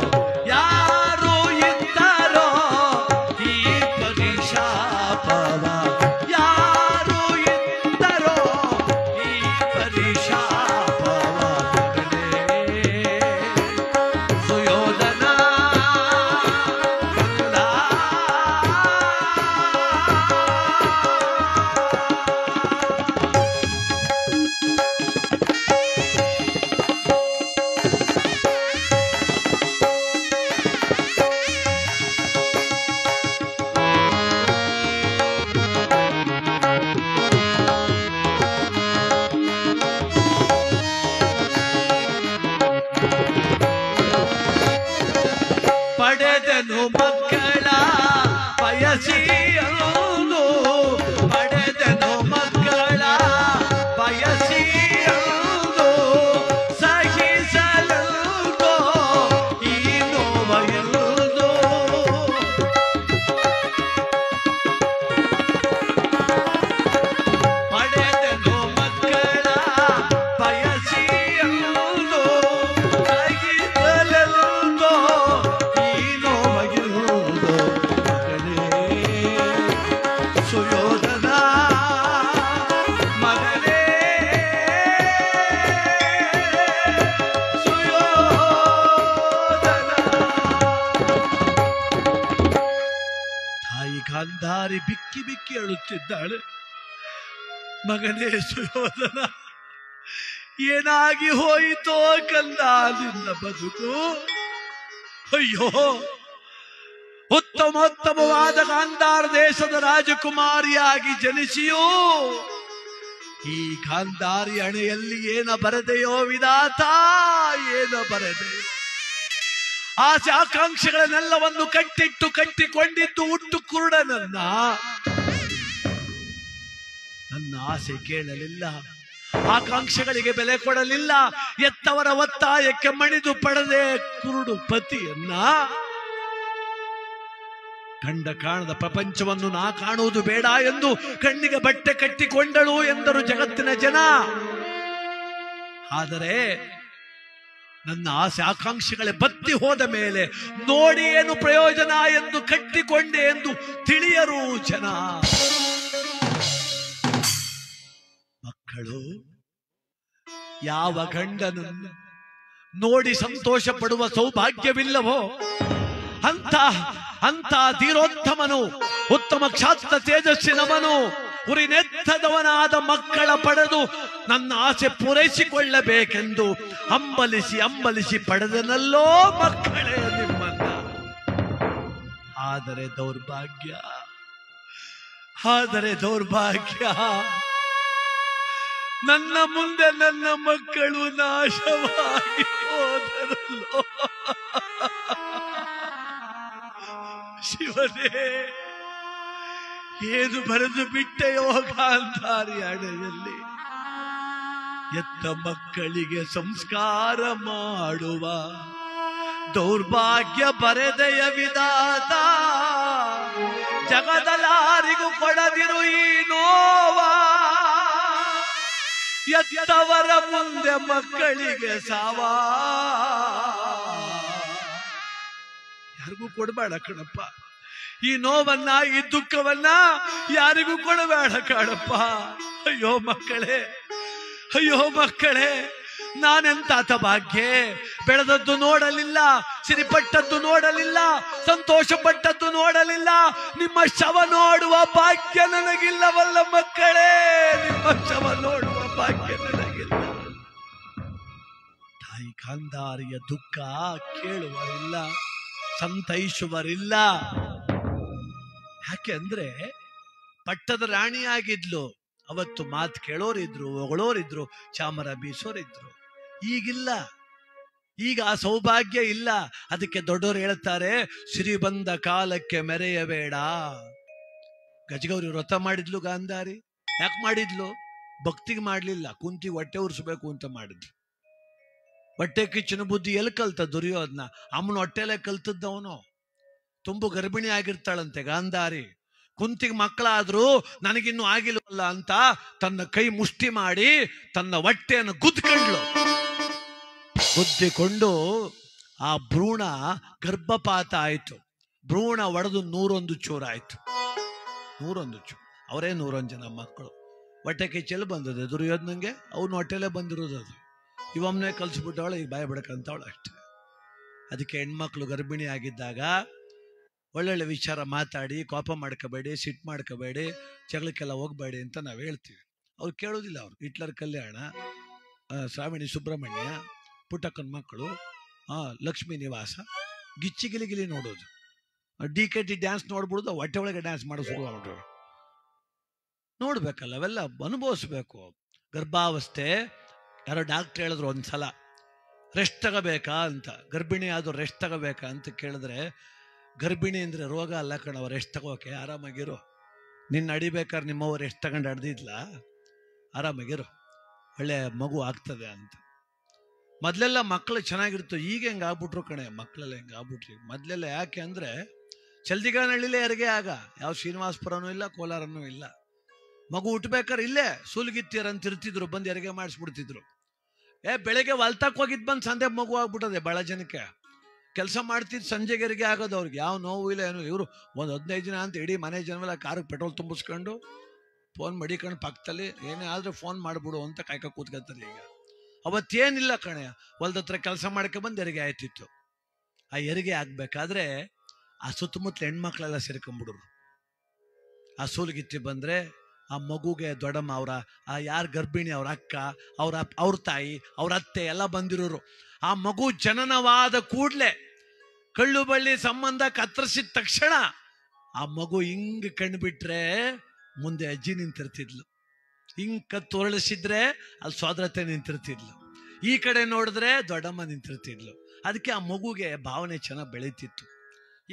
ಯಾರು ಇದ್ದರೋ ಈ ಪರಿಶಾಪವ, ಯಾರು ಇದ್ದರೋ ಈ ಪರಿಶಾಪವ. ಸುಯೋಧನ ಪಡೆದನು ಮಕ್ಕಳ ಬಯಸಿಯಲು, ಪಡೆದನು ಮಕ್ಕಳ ಬಯಸಿಯಲು, ಸಹಿಸಲುಗೋ ಈ ನೋವಯಲು. ಪಡೆದನು ಮಕ್ಕಳ ಬಯಸಿಯಲು, ಸಹಿಸಲುಗೋ ಸುಯೋಧನ. ಮಗನೇ ಸುಯೋಧನ. ತಾಯಿ ಗಾಂಧಾರಿ ಬಿಕ್ಕಿ ಬಿಕ್ಕಿ ಅಳುತ್ತಿದ್ದಾಳೆ. ಮಗನೇ ಸುಯೋಧನ, ಏನಾಗಿ ಹೋಯಿತೋ ಕಂದ ನಿನ್ನ ಬದುಕು? ಅಯ್ಯೋ, ಉತ್ತಮೋತ್ತಮವಾದ ಗಾಂಧಾರ ದೇಶದ ರಾಜಕುಮಾರಿಯಾಗಿ ಜನಿಸಿಯೋ ಈ ಗಾಂಧಾರಿ ಹಣೆಯಲ್ಲಿ ಏನ ಬರದೆಯೋ ವಿಧಾತ, ಏನ ಬರದೆ. ಆಸೆ ಆಕಾಂಕ್ಷೆಗಳನ್ನೆಲ್ಲವನ್ನು ಕಟ್ಟಿಕೊಂಡಿದ್ದು ಹುಟ್ಟು ಕುರುಡನನ್ನ. ನನ್ನ ಆಸೆ ಕೇಳಲಿಲ್ಲ, ಆಕಾಂಕ್ಷೆಗಳಿಗೆ ಬೆಲೆ ಕೊಡಲಿಲ್ಲ, ಎತ್ತವರ ಒತ್ತಾಯಕ್ಕೆ ಮಣಿದು ಪಡೆದೆ ಕುರುಡು ಪತಿಯನ್ನ. ಕಂಡ ಕಾಣದ ಪ್ರಪಂಚವನ್ನು ನಾ ಕಾಣುವುದು ಬೇಡ ಎಂದು ಕಣ್ಣಿಗೆ ಬಟ್ಟೆ ಕಟ್ಟಿಕೊಂಡಳು ಎಂದರು ಜಗತ್ತಿನ ಜನ. ಆದರೆ ನನ್ನ ಆಸೆ ಆಕಾಂಕ್ಷೆಗಳೇ ಬತ್ತಿ ಹೋದ ಮೇಲೆ ನೋಡಿ ಏನು ಪ್ರಯೋಜನ ಎಂದು ಕಟ್ಟಿಕೊಂಡೆ ಎಂದು ತಿಳಿಯರು ಜನ. ಮಕ್ಕಳು ಯಾವ ಗಂಡನನ್ನು ನೋಡಿ ಸಂತೋಷ ಪಡುವ ಸೌಭಾಗ್ಯವಿಲ್ಲವೋ ಅಂತ ಧೀರೋತ್ತಮನು, ಉತ್ತಮ ಕ್ಷಾತ್ರ ತೇಜಸ್ಸಿನವನು, ಉರಿನೆತ್ತದವನಾದ ಮಕ್ಕಳ ಪಡೆದು ನನ್ನ ಆಸೆ ಪೂರೈಸಿಕೊಳ್ಳಬೇಕೆಂದು ಹಂಬಲಿಸಿ ಪಡೆದನಲ್ಲೋ ಮಕ್ಕಳೇ ನಿಮ್ಮನ್ನ. ಆದರೆ ದೌರ್ಭಾಗ್ಯ, ನನ್ನ ಮುಂದೆ ನನ್ನ ಮಕ್ಕಳು ನಾಶವಾಗಿ ಹೋದರಲ್ಲೋ. ಶಿವನೇ, ಏನು ಬರೆದು ಬಿಟ್ಟೆಯೋ ಗಾಂಧಾರಿ ಹಣೆಯಲ್ಲಿ. ಎತ್ತ ಮಕ್ಕಳಿಗೆ ಸಂಸ್ಕಾರ ಮಾಡುವ ದೌರ್ಭಾಗ್ಯ ಬರೆದೆಯ ವಿಧಾತ, ಜಗದಲಾರಿಗೂ ಕೊಡದಿರು ಈ ನೋವ. ಎತ್ತವರ ಮುಂದೆ ಮಕ್ಕಳಿಗೆ ಸಾವಾ. ಯಾರಿಗೂ ಕೊಡಬೇಡ ಕಣಪ್ಪ ಈ ನೋವನ್ನ, ಈ ದುಃಖವನ್ನ ಯಾರಿಗೂ ಕೊಡಬೇಡ ಕಾಣಪ್ಪ. ಅಯ್ಯೋ ಮಕ್ಕಳೇ, ಅಯ್ಯೋ ಮಕ್ಕಳೇ, ನಾನೆಂತಾತ ಭಾಗ್ಯ. ಬೆಳೆದದ್ದು ನೋಡಲಿಲ್ಲ, ಸಿರಿಪಟ್ಟದ್ದು ನೋಡಲಿಲ್ಲ, ಸಂತೋಷ ಪಟ್ಟದ್ದು ನೋಡಲಿಲ್ಲ. ನಿಮ್ಮ ಶವ ನೋಡುವ ಭಾಗ್ಯ ನನಗಿಲ್ಲವಲ್ಲ ಮಕ್ಕಳೇ, ನಿಮ್ಮ ಶವ ನೋಡುವ ಭಾಗ್ಯ ನನಗಿಲ್ಲ. ತಾಯಿ ಗಾಂಧಾರಿಯ ದುಃಖ ಕೇಳುವರಿಲ್ಲ, ಸಂತೈಸುವರಿಲ್ಲ. ಯಾಕೆ ಅಂದ್ರೆ ಪಟ್ಟದ ರಾಣಿಯಾಗಿದ್ಲು, ಅವತ್ತು ಮಾತು ಕೇಳೋರಿದ್ರು, ಹೊಗಳೋರಿದ್ರು, ಚಾಮರ ಬೀಸೋರಿದ್ರು. ಈಗಿಲ್ಲ, ಈಗ ಆ ಸೌಭಾಗ್ಯ ಇಲ್ಲ. ಅದಕ್ಕೆ ದೊಡ್ಡವರು ಹೇಳ್ತಾರೆ, ಸಿರಿ ಬಂದ ಕಾಲಕ್ಕೆ ಮೆರೆಯಬೇಡ. ಗಜಗೌರಿ ವ್ರತ ಮಾಡಿದ್ಲು ಗಾಂಧಾರಿ. ಯಾಕೆ ಮಾಡಿದ್ಲು? ಭಕ್ತಿಗೆ ಮಾಡ್ಲಿಲ್ಲ, ಕುಂತಿ ಹೊಟ್ಟೆ ಉರ್ಸ್ಬೇಕು ಅಂತ ಮಾಡಿದ್ಲು. ಹೊಟ್ಟೆ ಕಿಚ್ಚನ ಬುದ್ಧಿ ಎಲ್ಲಿ ಕಲ್ತ ದುರ್ಯೋಧನ? ಅಮ್ಮನ ಹೊಟ್ಟೆಲೆ ಕಲ್ತದ್ದವನು. ತುಂಬು ಗರ್ಭಿಣಿ ಆಗಿರ್ತಾಳಂತೆ ಗಾಂಧಾರಿ. ಕುಂತಿಗೆ ಮಕ್ಕಳಾದ್ರೂ ನನಗಿನ್ನೂ ಆಗಿಲ್ವಲ್ಲ ಅಂತ ತನ್ನ ಕೈ ಮುಷ್ಟಿ ಮಾಡಿ ತನ್ನ ಹೊಟ್ಟೆಯನ್ನು ಗುದ್ದಿಕೊಂಡು ಆ ಭ್ರೂಣ ಗರ್ಭಪಾತ ಆಯ್ತು. ಭ್ರೂಣ ಒಡೆದು 101 ಚೂರಾಯ್ತು. 101 ಚೂರು. ಅವರೇ 101 ಜನ ಮಕ್ಕಳು. ಹೊಟ್ಟೆ ಕಿಚ್ಚೆಲ್ಲಿ ಬಂದದೆ ದುರ್ಯೋಧನಂಗೆ? ಅವನು ಹೊಟ್ಟೆಲೆ ಬಂದಿರೋದು. ಅದು ಇವಮ್ಮನೆ ಕಲ್ಸ್ಬಿಟ್ಟವಳ, ಈಗ ಬಾಯ ಬಿಡಕಂತವಳ ಅಷ್ಟೇ. ಅದಕ್ಕೆ ಹೆಣ್ಮಕ್ಳು ಗರ್ಭಿಣಿ ಆಗಿದ್ದಾಗ ಒಳ್ಳೊಳ್ಳೆ ವಿಚಾರ ಮಾತಾಡಿ, ಕೋಪ ಮಾಡ್ಕೋಬೇಡಿ, ಸಿಟ್ಟು ಮಾಡ್ಕೋಬೇಡಿ, ಜಗಳಕ್ಕೆಲ್ಲ ಹೋಗ್ಬೇಡಿ ಅಂತ ನಾವು ಹೇಳ್ತೀವಿ. ಅವ್ರು ಕೇಳೋದಿಲ್ಲ. ಅವರು ಹಿಟ್ಲರ್ ಕಲ್ಯಾಣ, ಶ್ರಾವಣಿ ಸುಬ್ರಹ್ಮಣ್ಯ, ಪುಟ್ಟಕ್ಕನ ಮಕ್ಕಳು, ಲಕ್ಷ್ಮೀ ನಿವಾಸ, ಗಿಲಿ ನೋಡೋದು, DKT ಡ್ಯಾನ್ಸ್ ನೋಡ್ಬಿಡೋದು, ಹೊಟ್ಟೆ ಒಳಗೆ ಡ್ಯಾನ್ಸ್ ಮಾಡೋ ಶುರು ಮಾಡ್ರು. ನೋಡ್ಬೇಕಲ್ಲ, ಅವೆಲ್ಲ ಅನುಭವಿಸ್ಬೇಕು. ಗರ್ಭಾವಸ್ಥೆ ಯಾರೋ ಡಾಕ್ಟ್ರ್ ಹೇಳಿದ್ರು ಒಂದ್ಸಲ, ರೆಸ್ಟ್ ತಗೋಬೇಕಾ ಅಂತ. ಗರ್ಭಿಣಿ ಆದ್ರೂ ರೆಸ್ಟ್ ತಗೋಬೇಕಾ ಅಂತ ಕೇಳಿದ್ರೆ, ಗರ್ಭಿಣಿ ಅಂದ್ರೆ ರೋಗ ಅಲ್ಲ ಕಣವ, ರೆಸ್ಟ್ ತಗೋಕೆ. ಆರಾಮಾಗಿರು. ನಿನ್ನ ಅಡಿಬೇಕಾದ್ರೆ ನಿಮ್ಮವ್ರು ರೆಸ್ಟ್ ತಗೊಂಡು ಅಡ್ದಿದ್ಲ, ಆರಾಮಾಗಿರು, ಒಳ್ಳೆ ಮಗು ಆಗ್ತದೆ ಅಂತ. ಮೊದಲೆಲ್ಲ ಮಕ್ಕಳು ಚೆನ್ನಾಗಿರ್ತು, ಈಗ ಹೆಂಗೆ ಆಗ್ಬಿಟ್ರು ಕಣೆ ಮಕ್ಕಳೆಲ್ಲ, ಹೆಂಗೆ ಆಗ್ಬಿಟ್ರಿ ಮೊದಲೆಲ್ಲ. ಯಾಕೆ ಅಂದರೆ ಚಲ್ದಿಗಾನಹಳ್ಳಿಲೇ ಹೆರಿಗೆ ಆಗ, ಯಾವ ಶ್ರೀನಿವಾಸಪುರನೂ ಇಲ್ಲ, ಕೋಲಾರನೂ ಇಲ್ಲ. ಮಗು ಹುಟ್ಬೇಕಾದ್ರೆ ಇಲ್ಲೇ ಸೂಲ್ಗಿತ್ತಿಯರಂತ ಇರ್ತಿದ್ರು, ಬಂದು ಹೆರಿಗೆ ಮಾಡಿಸ್ಬಿಡ್ತಿದ್ರು. ಬೆಳಗ್ಗೆ ಹೊಲ್ತಕ್ಕೆ ಹೋಗಿದ್ದು ಬಂದು ಸಂಜೆ ಮಗು ಆಗ್ಬಿಟ್ಟದೆ. ಭಾಳ ಜನಕ್ಕೆ ಕೆಲಸ ಮಾಡ್ತಿದ್ದು ಸಂಜೆಗೆ ಹೆರಿಗೆ ಆಗೋದು. ಅವ್ರಿಗೆ ಯಾವ ನೋವು ಇಲ್ಲ ಏನು. ಇವರು ಒಂದು 15 ದಿನ ಅಂತ ಇಡೀ ಮನೆ ಜನವೆಲ್ಲ ಕಾರಿಗೆ ಪೆಟ್ರೋಲ್ ತುಂಬಿಸ್ಕೊಂಡು ಫೋನ್ ಮಡಿಕೊಂಡು ಪಕ್ಕದಲ್ಲಿ ಏನೇ ಆದರೂ ಫೋನ್ ಮಾಡಿಬಿಡು ಅಂತ ಕಾಯ್ಕ ಕೂತ್ಕೊತಾರೆ. ಈಗ ಅವತ್ತೇನಿಲ್ಲ ಕಣೆ, ಹೊಲ್ದತ್ರ ಕೆಲಸ ಮಾಡ್ಕೊಬಂದು ಹೆರಿಗೆ ಆಯ್ತಿತ್ತು. ಆ ಹೆರಿಗೆ ಆಗ್ಬೇಕಾದ್ರೆ ಆ ಸುತ್ತಮುತ್ತಲ ಹೆಣ್ಮಕ್ಳೆಲ್ಲ ಸೇರ್ಕೊಂಡ್ಬಿಡ್ರು. ಆ ಸೂಲ್ಗಿತ್ತಿ ಬಂದರೆ ಆ ಮಗುಗೆ ದೊಡ್ಡಮ್ಮ, ಯಾರು ಗರ್ಭಿಣಿ, ಅವ್ರ ಅಕ್ಕ, ಅವ್ರ ತಾಯಿ, ಅವ್ರ ಅತ್ತೆ ಎಲ್ಲ ಬಂದಿರೋರು. ಆ ಮಗು ಜನನವಾದ ಕೂಡಲೇ ಕಳ್ಳು ಬಳ್ಳಿ ಸಂಬಂಧ ಕತ್ತರಿಸಿದ ತಕ್ಷಣ ಆ ಮಗು ಹಿಂಗ್ ಕಣ್ಬಿಟ್ರೆ ಮುಂದೆ ಅಜ್ಜಿ ನಿಂತಿರ್ತಿದ್ಲು. ಹಿಂಗ್ ಕತ್ತೊರಳಿಸಿದ್ರೆ ಅಲ್ಲಿ ಸೋದರತೆ ನಿಂತಿರ್ತಿದ್ಲು. ಈ ಕಡೆ ನೋಡಿದ್ರೆ ದೊಡ್ಡಮ್ಮ ನಿಂತಿರ್ತಿದ್ಲು. ಅದಕ್ಕೆ ಆ ಮಗುಗೆ ಭಾವನೆ ಚೆನ್ನಾಗಿ ಬೆಳೀತಿತ್ತು.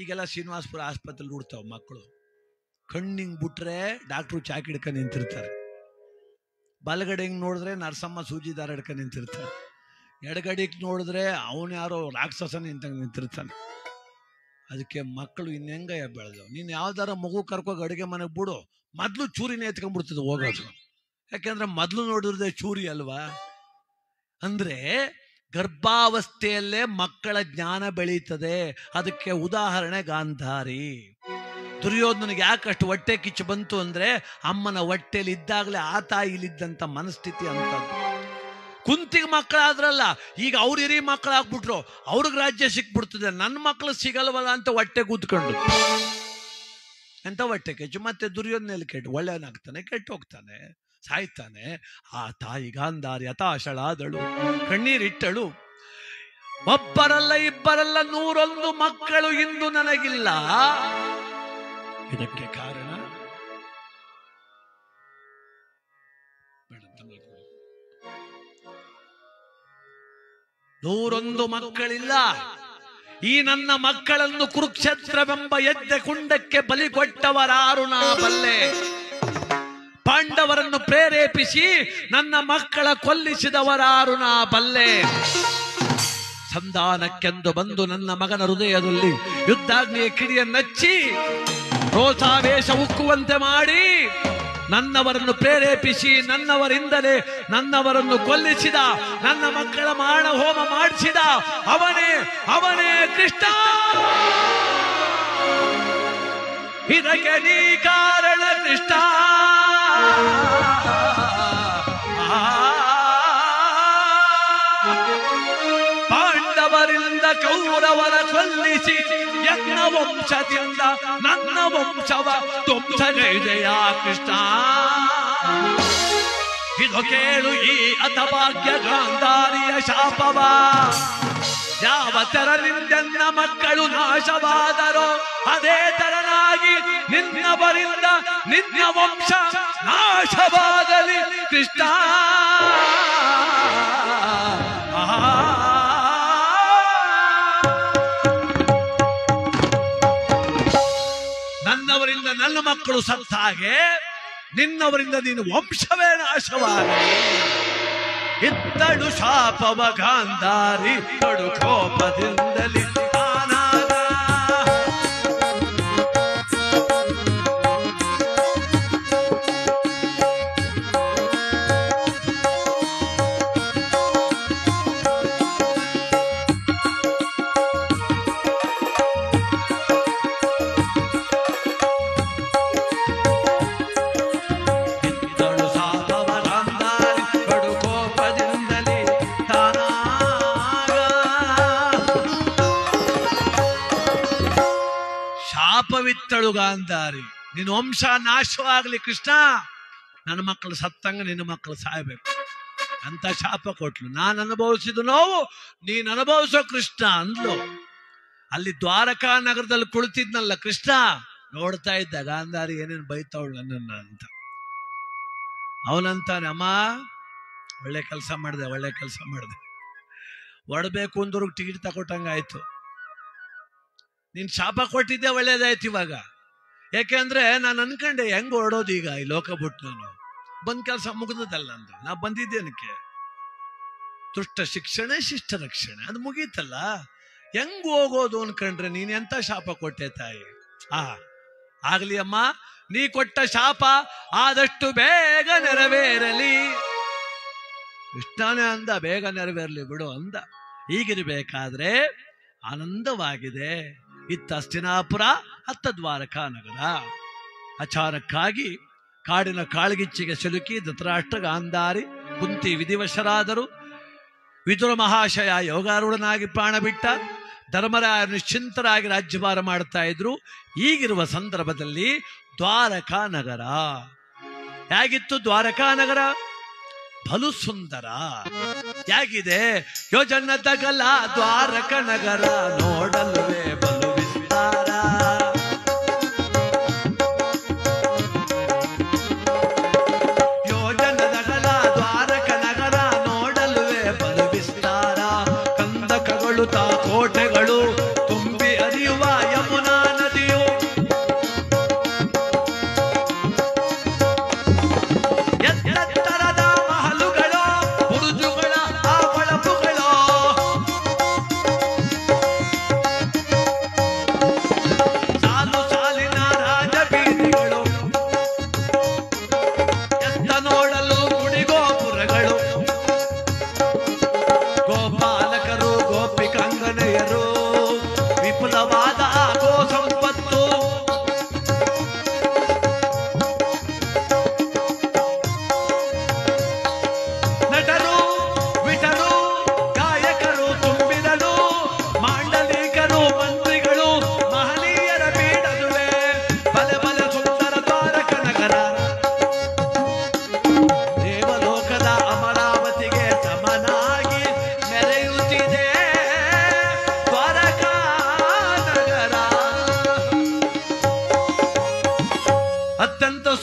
ಈಗೆಲ್ಲ ಶ್ರೀನಿವಾಸಪುರ ಆಸ್ಪತ್ರೆಲಿ ಹುಡ್ತಾವ ಮಕ್ಕಳು. ಕಣ್ಣಿಂಗ್ ಬಿಟ್ರೆ ಡಾಕ್ಟ್ರು ಚಾಕಿ ಹಿಡ್ಕೊಂಡು ನಿಂತಿರ್ತಾರೆ. ಬಲಗಡೆ ಹಿಂಗ್ ನೋಡಿದ್ರೆ ನರಸಮ್ಮ ಸೂಜಿ ದಾರ ಹಿಡ್ಕೊಂಡು ನಿಂತಿರ್ತಾರೆ. ಎಡಗಡೆಗೆ ನೋಡಿದ್ರೆ ಅವನು ಯಾರೋ ರಾಕ್ಷಸನ ನಿಂತಿರ್ತಾನೆ. ಅದಕ್ಕೆ ಮಕ್ಕಳು ಇನ್ನೆಂಗ ಬೆಳೆದವು. ನೀನು ಯಾವ್ದಾರ ಮಗು ಕರ್ಕೋಗಿ ಅಡುಗೆ ಮನೆಗೆ ಬಿಡು, ಮೊದಲು ಚೂರಿನೇ ಎತ್ಕೊಂಡ್ಬಿಡ್ತದೆ ಹೋಗೋದು. ಯಾಕೆಂದ್ರೆ ಮೊದಲು ನೋಡಿದ್ರೆ ಚೂರಿ ಅಲ್ವಾ. ಅಂದ್ರೆ ಗರ್ಭಾವಸ್ಥೆಯಲ್ಲೇ ಮಕ್ಕಳ ಜ್ಞಾನ ಬೆಳೀತದೆ. ಅದಕ್ಕೆ ಉದಾಹರಣೆ ಗಾಂಧಾರಿ. ದುರ್ಯೋಧನಿಗೆ ಯಾಕಷ್ಟು ಹೊಟ್ಟೆ ಕಿಚ್ಚು ಬಂತು ಅಂದ್ರೆ ಅಮ್ಮನ ಹೊಟ್ಟೆಲಿ ಇದ್ದಾಗಲೇ ಆ ತಾಯಿಲಿದ್ದಂಥ ಮನಸ್ಥಿತಿ ಅಂತದ್ದು. ಕುಂತಿಗೆ ಮಕ್ಕಳಾದ್ರಲ್ಲ, ಈಗ ಅವ್ರು ಹಿರಿ ಮಕ್ಕಳಾಗ್ಬಿಟ್ರು, ಅವ್ರಿಗೆ ರಾಜ್ಯ ಸಿಕ್ಬಿಡ್ತದೆ, ನನ್ನ ಮಕ್ಕಳು ಸಿಗಲ್ವಲ್ಲ ಅಂತ ಹೊಟ್ಟೆ ಕೂತ್ಕೊಂಡು ಎಂತ ಹೊಟ್ಟೆ ಕೆಚ್ಚು. ಮತ್ತೆ ದುರ್ಯೋಧನಲ್ಲಿ ಕೆಟ್ಟು ಒಳ್ಳೆಯನಾಗ್ತಾನೆ, ಕೆಟ್ಟು ಹೋಗ್ತಾನೆ, ಸಾಯ್ತಾನೆ. ಆ ತಾಯಿ ಗಾಂಧಾರಿ ಹತಾಶಳಾದಳು, ಕಣ್ಣೀರಿಟ್ಟಳು. ಒಬ್ಬರಲ್ಲ ಇಬ್ಬರಲ್ಲ 101 ಮಕ್ಕಳು ಇಂದು ನನಗಿಲ್ಲ. ಇದಕ್ಕೆ ಕಾರಣ 101 ಮಕ್ಕಳಿಲ್ಲ. ಈ ನನ್ನ ಮಕ್ಕಳನ್ನು ಕುರುಕ್ಷೇತ್ರವೆಂಬ ಯಜ್ಞ ಕುಂಡಕ್ಕೆ ಬಲಿ ಕೊಟ್ಟವರಾರು ನಾ ಬಲ್ಲೆ. ಪಾಂಡವರನ್ನು ಪ್ರೇರೇಪಿಸಿ ನನ್ನ ಮಕ್ಕಳ ಕೊಲ್ಲಿಸಿದವರಾರು ನಾ ಬಲ್ಲೆ. ಸಂಧಾನಕ್ಕೆಂದು ಬಂದು ನನ್ನ ಮಗನ ಹೃದಯದಲ್ಲಿ ಯುದ್ಧಾಗ್ನಿಯ ಕಿಡಿಯನ್ನಚ್ಚಿ ರೋಷಾವೇಶ ಉಕ್ಕುವಂತೆ ಮಾಡಿ ನನ್ನವರನ್ನು ಪ್ರೇರೇಪಿಸಿ ನನ್ನವರಿಂದಲೇ ನನ್ನವರನ್ನು ಕೊಲ್ಲಿಸಿದ, ನನ್ನ ಮಕ್ಕಳ ಮಾರಣ ಹೋಮ ಮಾಡಿಸಿದ ಅವನೇ ಕೃಷ್ಣ. ಇದಕ್ಕೆ ನೀ ಕಾರಣ ಕೃಷ್ಣ. ಪಾಂಡವರಿಂದ ಕೌರವರ ಕೊಲ್ಲಿಸಿ ಯಜ್ಞ ವಂಶದಿಂದ ನನ್ನ ವಂಶವ ಧ್ವಂಸಗೈದೆಯ ಕೃಷ್ಣ. ಇದು ಕೇಳು ಈ ಅತಭಾಗ್ಯ ಗಾಂಧಾರಿಯ ಶಾಪವ. ಯಾವ ತೆರನಿಂದೆನ್ನ ಮಕ್ಕಳು ನಾಶವಾದರೋ ಅದೇ ತೆರನಾಗಿ ನಿನ್ನವರಿಂದ ನಿನ್ನ ವಂಶ ನಾಶವಾಗಲಿ ಕೃಷ್ಣ. ನನ್ನವರಿಂದ ನನ್ನ ಮಕ್ಕಳು ಸತ್ತ ಹಾಗೆ ನಿನ್ನವರಿಂದ ನಿನ್ನ ವಂಶವೇ ನಾಶವಾಗಲಿ. ಇತ್ತಳು ಶಾಪವ ಗಾಂಧಾರಿ ತಡು ಕೋಪದಿಂದಲಿ ಆನಾಗ. ಶಾಪವಿತ್ತಳು ಗಾಂಧಾರಿ, ನಿನ್ನ ವಂಶ ನಾಶವಾಗ್ಲಿ ಕೃಷ್ಣ. ನನ್ನ ಮಕ್ಕಳು ಸತ್ತಂಗ ನಿನ್ನ ಮಕ್ಕಳು ಸಾಯ್ಬೇಕು ಅಂತ ಶಾಪ ಕೊಟ್ಲು. ನಾನು ಅನುಭವಿಸಿದ ನೋವು ನೀನು ಅನುಭವಿಸೋ ಕೃಷ್ಣ ಅಂದ್ಲು. ಅಲ್ಲಿ ದ್ವಾರಕಾ ನಗರದಲ್ಲಿ ಕುಳಿತಿದ್ನಲ್ಲ ಕೃಷ್ಣ, ನೋಡ್ತಾ ಇದ್ದ ಗಾಂಧಾರಿ ಏನೇನು ಬೈತಾವಳು ನನ್ನನ್ನ ಅಂತ. ಅವನಂತಾನೆ, ಅಮ್ಮ ಒಳ್ಳೆ ಕೆಲಸ ಮಾಡಿದೆ, ಹೊಡಬೇಕು ಅಂದ್ರು ಟಿಕೆಟ್ ತಗೊಟ್ಟಂಗಾಯ್ತು. ನೀನ್ ಶಾಪ ಕೊಟ್ಟಿದ್ದೆ ಒಳ್ಳೇದಾಯ್ತು ಇವಾಗ. ಯಾಕೆಂದ್ರೆ ನಾನು ಅನ್ಕೊಂಡೆ ಹೆಂಗ್ ಹೊರಡೋದು ಈಗ ಈ ಲೋಕ ಬಿಟ್ಟು. ನಾನು ಬಂದ್ ಕೆಲಸ ಮುಗಿದಲ್ಲ ಅಂದ್ರು. ನಾ ಬಂದಿದ್ದೇನಕ್ಕೆ? ದುಷ್ಟ ಶಿಕ್ಷಣ ಶಿಷ್ಟ ರಕ್ಷಣೆ, ಅದು ಮುಗೀತಲ್ಲ. ಹೆಂಗ್ ಹೋಗೋದು ಅನ್ಕೊಂಡ್ರೆ ನೀನ್ ಎಂತ ಶಾಪ ಕೊಟ್ಟೆ ತಾಯಿ. ಆಗ್ಲಿ ಅಮ್ಮ, ನೀ ಕೊಟ್ಟ ಶಾಪ ಆದಷ್ಟು ಬೇಗ ನೆರವೇರಲಿ. ಕೃಷ್ಣನೇ ಅಂದ, ಬೇಗ ನೆರವೇರಲಿ ಬಿಡು ಅಂದ. ಹೀಗಿರ್ಬೇಕಾದ್ರೆ ಆನಂದವಾಗಿದೆ. ಇತ್ತ ಹಸ್ತಿನಾಪುರ, ಅತ್ತ ದ್ವಾರಕಾ ನಗರ. ಅಚಾನಕ್ಕಾಗಿ ಕಾಡಿನ ಕಾಳ್ಗಿಚ್ಚಿಗೆ ಸಿಲುಕಿ ಧೃತರಾಷ್ಟ್ರ ಗಾಂಧಾರಿ ಕುಂತಿ ವಿಧಿವಶರಾದರು. ವಿದುರ ಮಹಾಶಯ ಯೋಗಾರೂಢನಾಗಿ ಪ್ರಾಣ ಬಿಟ್ಟ. ಧರ್ಮರಾಯರು ನಿಶ್ಚಿಂತರಾಗಿ ರಾಜ್ಯಭಾರ ಮಾಡ್ತಾ ಇದ್ರು. ಈಗಿರುವ ಸಂದರ್ಭದಲ್ಲಿ ದ್ವಾರಕಾ ನಗರ ಹೇಗಿತ್ತು? ದ್ವಾರಕಾ ನಗರ ಬಲು ಸುಂದರ ಹೇಗಿದೆ? ಯೋಜನ ತಗಲ ದ್ವಾರಕ ನಗರ ನೋಡಲ್ವೇ ಬಲು ವಿಸ್ತಾರ. ಯೋಜನ ತಗಲ ದ್ವಾರಕ ನಗರ ನೋಡಲ್ವೇ ಬಲು ವಿಸ್ತಾರ. ಕಂದಕಗಳು ತಾ ಕೋಟೆಗಳು ತುಂಬಿ ಹರಿಯುವ ಯಮುನಾ ನದಿಯು.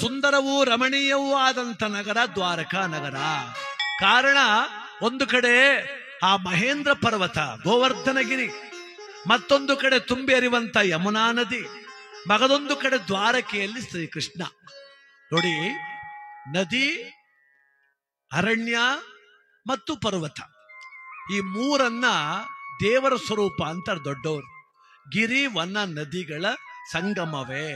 ಸುಂದರವೂ ರಮಣೀಯವೂ ಆದಂತ ನಗರ ದ್ವಾರಕಾ ನಗರ. ಕಾರಣ, ಒಂದು ಕಡೆ ಆ ಮಹೇಂದ್ರ ಪರ್ವತ ಗೋವರ್ಧನಗಿರಿ, ಮತ್ತೊಂದು ಕಡೆ ತುಂಬಿ ಹರಿಯುವಂತ ಯಮುನಾ ನದಿ, ಮಗದೊಂದು ಕಡೆ ದ್ವಾರಕೆಯಲ್ಲಿ ಶ್ರೀಕೃಷ್ಣ. ನೋಡಿ, ನದಿ, ಅರಣ್ಯ ಮತ್ತು ಪರ್ವತ, ಈ ಮೂರನ್ನ ದೇವರ ಸ್ವರೂಪ ಅಂತ ದೊಡ್ಡವರು. ಗಿರಿ ವನ ನದಿಗಳ ಸಂಗಮವೇ.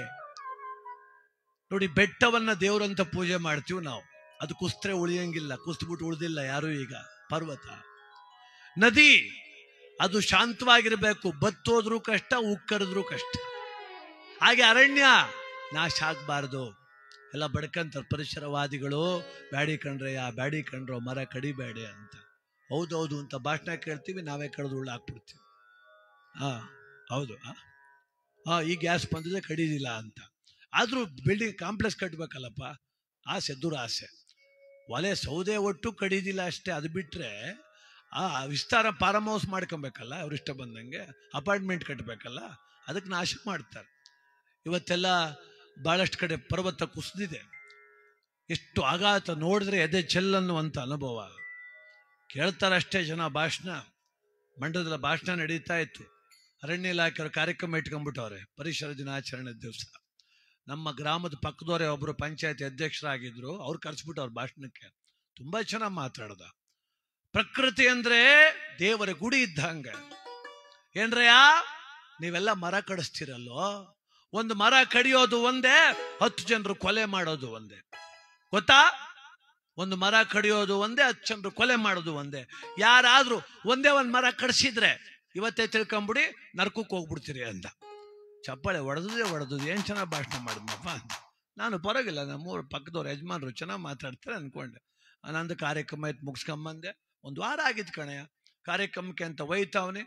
ನೋಡಿ, ಬೆಟ್ಟವನ್ನ ದೇವರಂತ ಪೂಜೆ ಮಾಡ್ತೀವಿ ನಾವು. ಅದು ಕುಸ್ತರೆ ಉಳಿಯಂಗಿಲ್ಲ, ಕುಸ್ತಬಿಟ್ಟು ಉಳಿದಿಲ್ಲ ಯಾರು ಈಗ. ಪರ್ವತ, ನದಿ, ಅದು ಶಾಂತವಾಗಿರ್ಬೇಕು. ಬತ್ತೋದ್ರೂ ಕಷ್ಟ, ಉಕ್ಕರಿದ್ರೂ ಕಷ್ಟ. ಹಾಗೆ ಅರಣ್ಯ ನಾಶ ಆಗ್ಬಾರ್ದು. ಎಲ್ಲ ಬಡ್ಕಂತಾರೆ ಪರಿಸರವಾದಿಗಳು, ಬ್ಯಾಡಿ ಕಂಡ್ರೆಯ, ಬ್ಯಾಡಿ ಕಂಡ್ರೋ ಮರ ಕಡಿಬೇಡಿ ಅಂತ. ಹೌದೌದು ಅಂತ ಭಾಷಣ ಕೇಳ್ತೀವಿ, ನಾವೇ ಕಡ್ದು ಉಳ್ಳಾಕ್ಬಿಡ್ತೀವಿ. ಹೌದು, ಈ ಗ್ಯಾಸ್ ಬಂದಿದೆ ಕಡಿದಿಲ್ಲ ಅಂತ. ಆದ್ರೂ ಬಿಲ್ಡಿಂಗ್ ಕಾಂಪ್ಲೆಕ್ಸ್ ಕಟ್ಬೇಕಲ್ಲಪ್ಪ, ಆಸೆ ದುರಾಸೆ. ಒಲೆ ಸೌದೆ ಒಟ್ಟು ಕಡಿದಿಲ್ಲ ಅಷ್ಟೇ. ಅದು ಬಿಟ್ರೆ ವಿಸ್ತಾರ ಫಾರ್ಮ್ ಹೌಸ್ ಮಾಡ್ಕೊಬೇಕಲ್ಲ, ಅವ್ರಿಷ್ಟ ಬಂದಂಗೆ ಅಪಾರ್ಟ್ಮೆಂಟ್ ಕಟ್ಟಬೇಕಲ್ಲ, ಅದಕ್ಕೆ ನಾಶ ಮಾಡ್ತಾರೆ. ಇವತ್ತೆಲ್ಲ ಬಹಳಷ್ಟು ಕಡೆ ಪರ್ವತ ಕುಸಿದಿದೆ. ಎಷ್ಟು ಆಘಾತ ನೋಡಿದ್ರೆ ಎದೆ ಚೆಲ್ಲನ್ನುವಂತ ಅನುಭವ. ಕೇಳ್ತಾರಷ್ಟೇ ಜನ ಭಾಷಣ. ಮಂಡ್ಯದಲ್ಲಿ ಭಾಷಣ ನಡೀತಾ ಇತ್ತು. ಅರಣ್ಯ ಇಲಾಖೆಯವರು ಕಾರ್ಯಕ್ರಮ ಇಟ್ಕೊಂಡ್ಬಿಟ್ಟವ್ರೆ ಪರಿಸರ ದಿನಾಚರಣೆ ದಿವಸ. ನಮ್ಮ ಗ್ರಾಮದ ಪಕ್ಕದವರೇ ಒಬ್ರು ಪಂಚಾಯತಿ ಅಧ್ಯಕ್ಷರಾಗಿದ್ರು, ಅವ್ರು ಕರೆಸ್ಬಿಟ್ಟವ್ರ ಭಾಷಣಕ್ಕೆ. ತುಂಬಾ ಚೆನ್ನಾಗಿ ಮಾತಾಡ್ದ. ಪ್ರಕೃತಿ ಅಂದ್ರೆ ದೇವರ ಗುಡಿ ಇದ್ದಂಗೆ. ಏನ್ರಯ್ಯ, ನೀವೆಲ್ಲ ಮರ ಕಡಿಸ್ತೀರಲ್ಲೋ, ಒಂದು ಮರ ಕಡಿಯೋದು ಒಂದೇ, 10 ಜನರು ಕೊಲೆ ಮಾಡೋದು ಒಂದೇ. ಗೊತ್ತಾ? ಒಂದು ಮರ ಕಡಿಯೋದು ಒಂದೇ, 10 ಜನರು ಕೊಲೆ ಮಾಡೋದು ಒಂದೇ. ಯಾರಾದ್ರೂ ಒಂದೇ ಒಂದು ಮರ ಕಡಿಸಿದ್ರೆ ಇವತ್ತೇ ತಿಳ್ಕೊಂಬಿಡಿ, ನರ್ಕಕ್ಕೆ ಹೋಗ್ಬಿಡ್ತೀರಿ ಅಂತ. ಚಪ್ಪಾಳೆ ಹೊಡೆದು ಏನ್ ಚೆನ್ನಾಗಿ ಭಾಷಣ ಮಾಡಿದ್ನಪ್ಪ ಅಂತ. ನಾನು ಪರವಾಗಿಲ್ಲ, ನಮ್ಮೂರು ಪಕ್ಕದವ್ರು ಯಜಮಾನ್ರು ಚೆನ್ನಾಗಿ ಮಾತಾಡ್ತಾರೆ ಅನ್ಕೊಂಡೆ. ನಂದು ಕಾರ್ಯಕ್ರಮ ಇತ್ತು, ಮುಗಿಸ್ಕೊಂಬಂದೆ. 1 ವಾರ ಆಗಿತ್ತು ಕಣಯ್ಯ ಕಾರ್ಯಕ್ರಮಕ್ಕೆ ಅಂತ ಒಯ್ತಾವನಿ.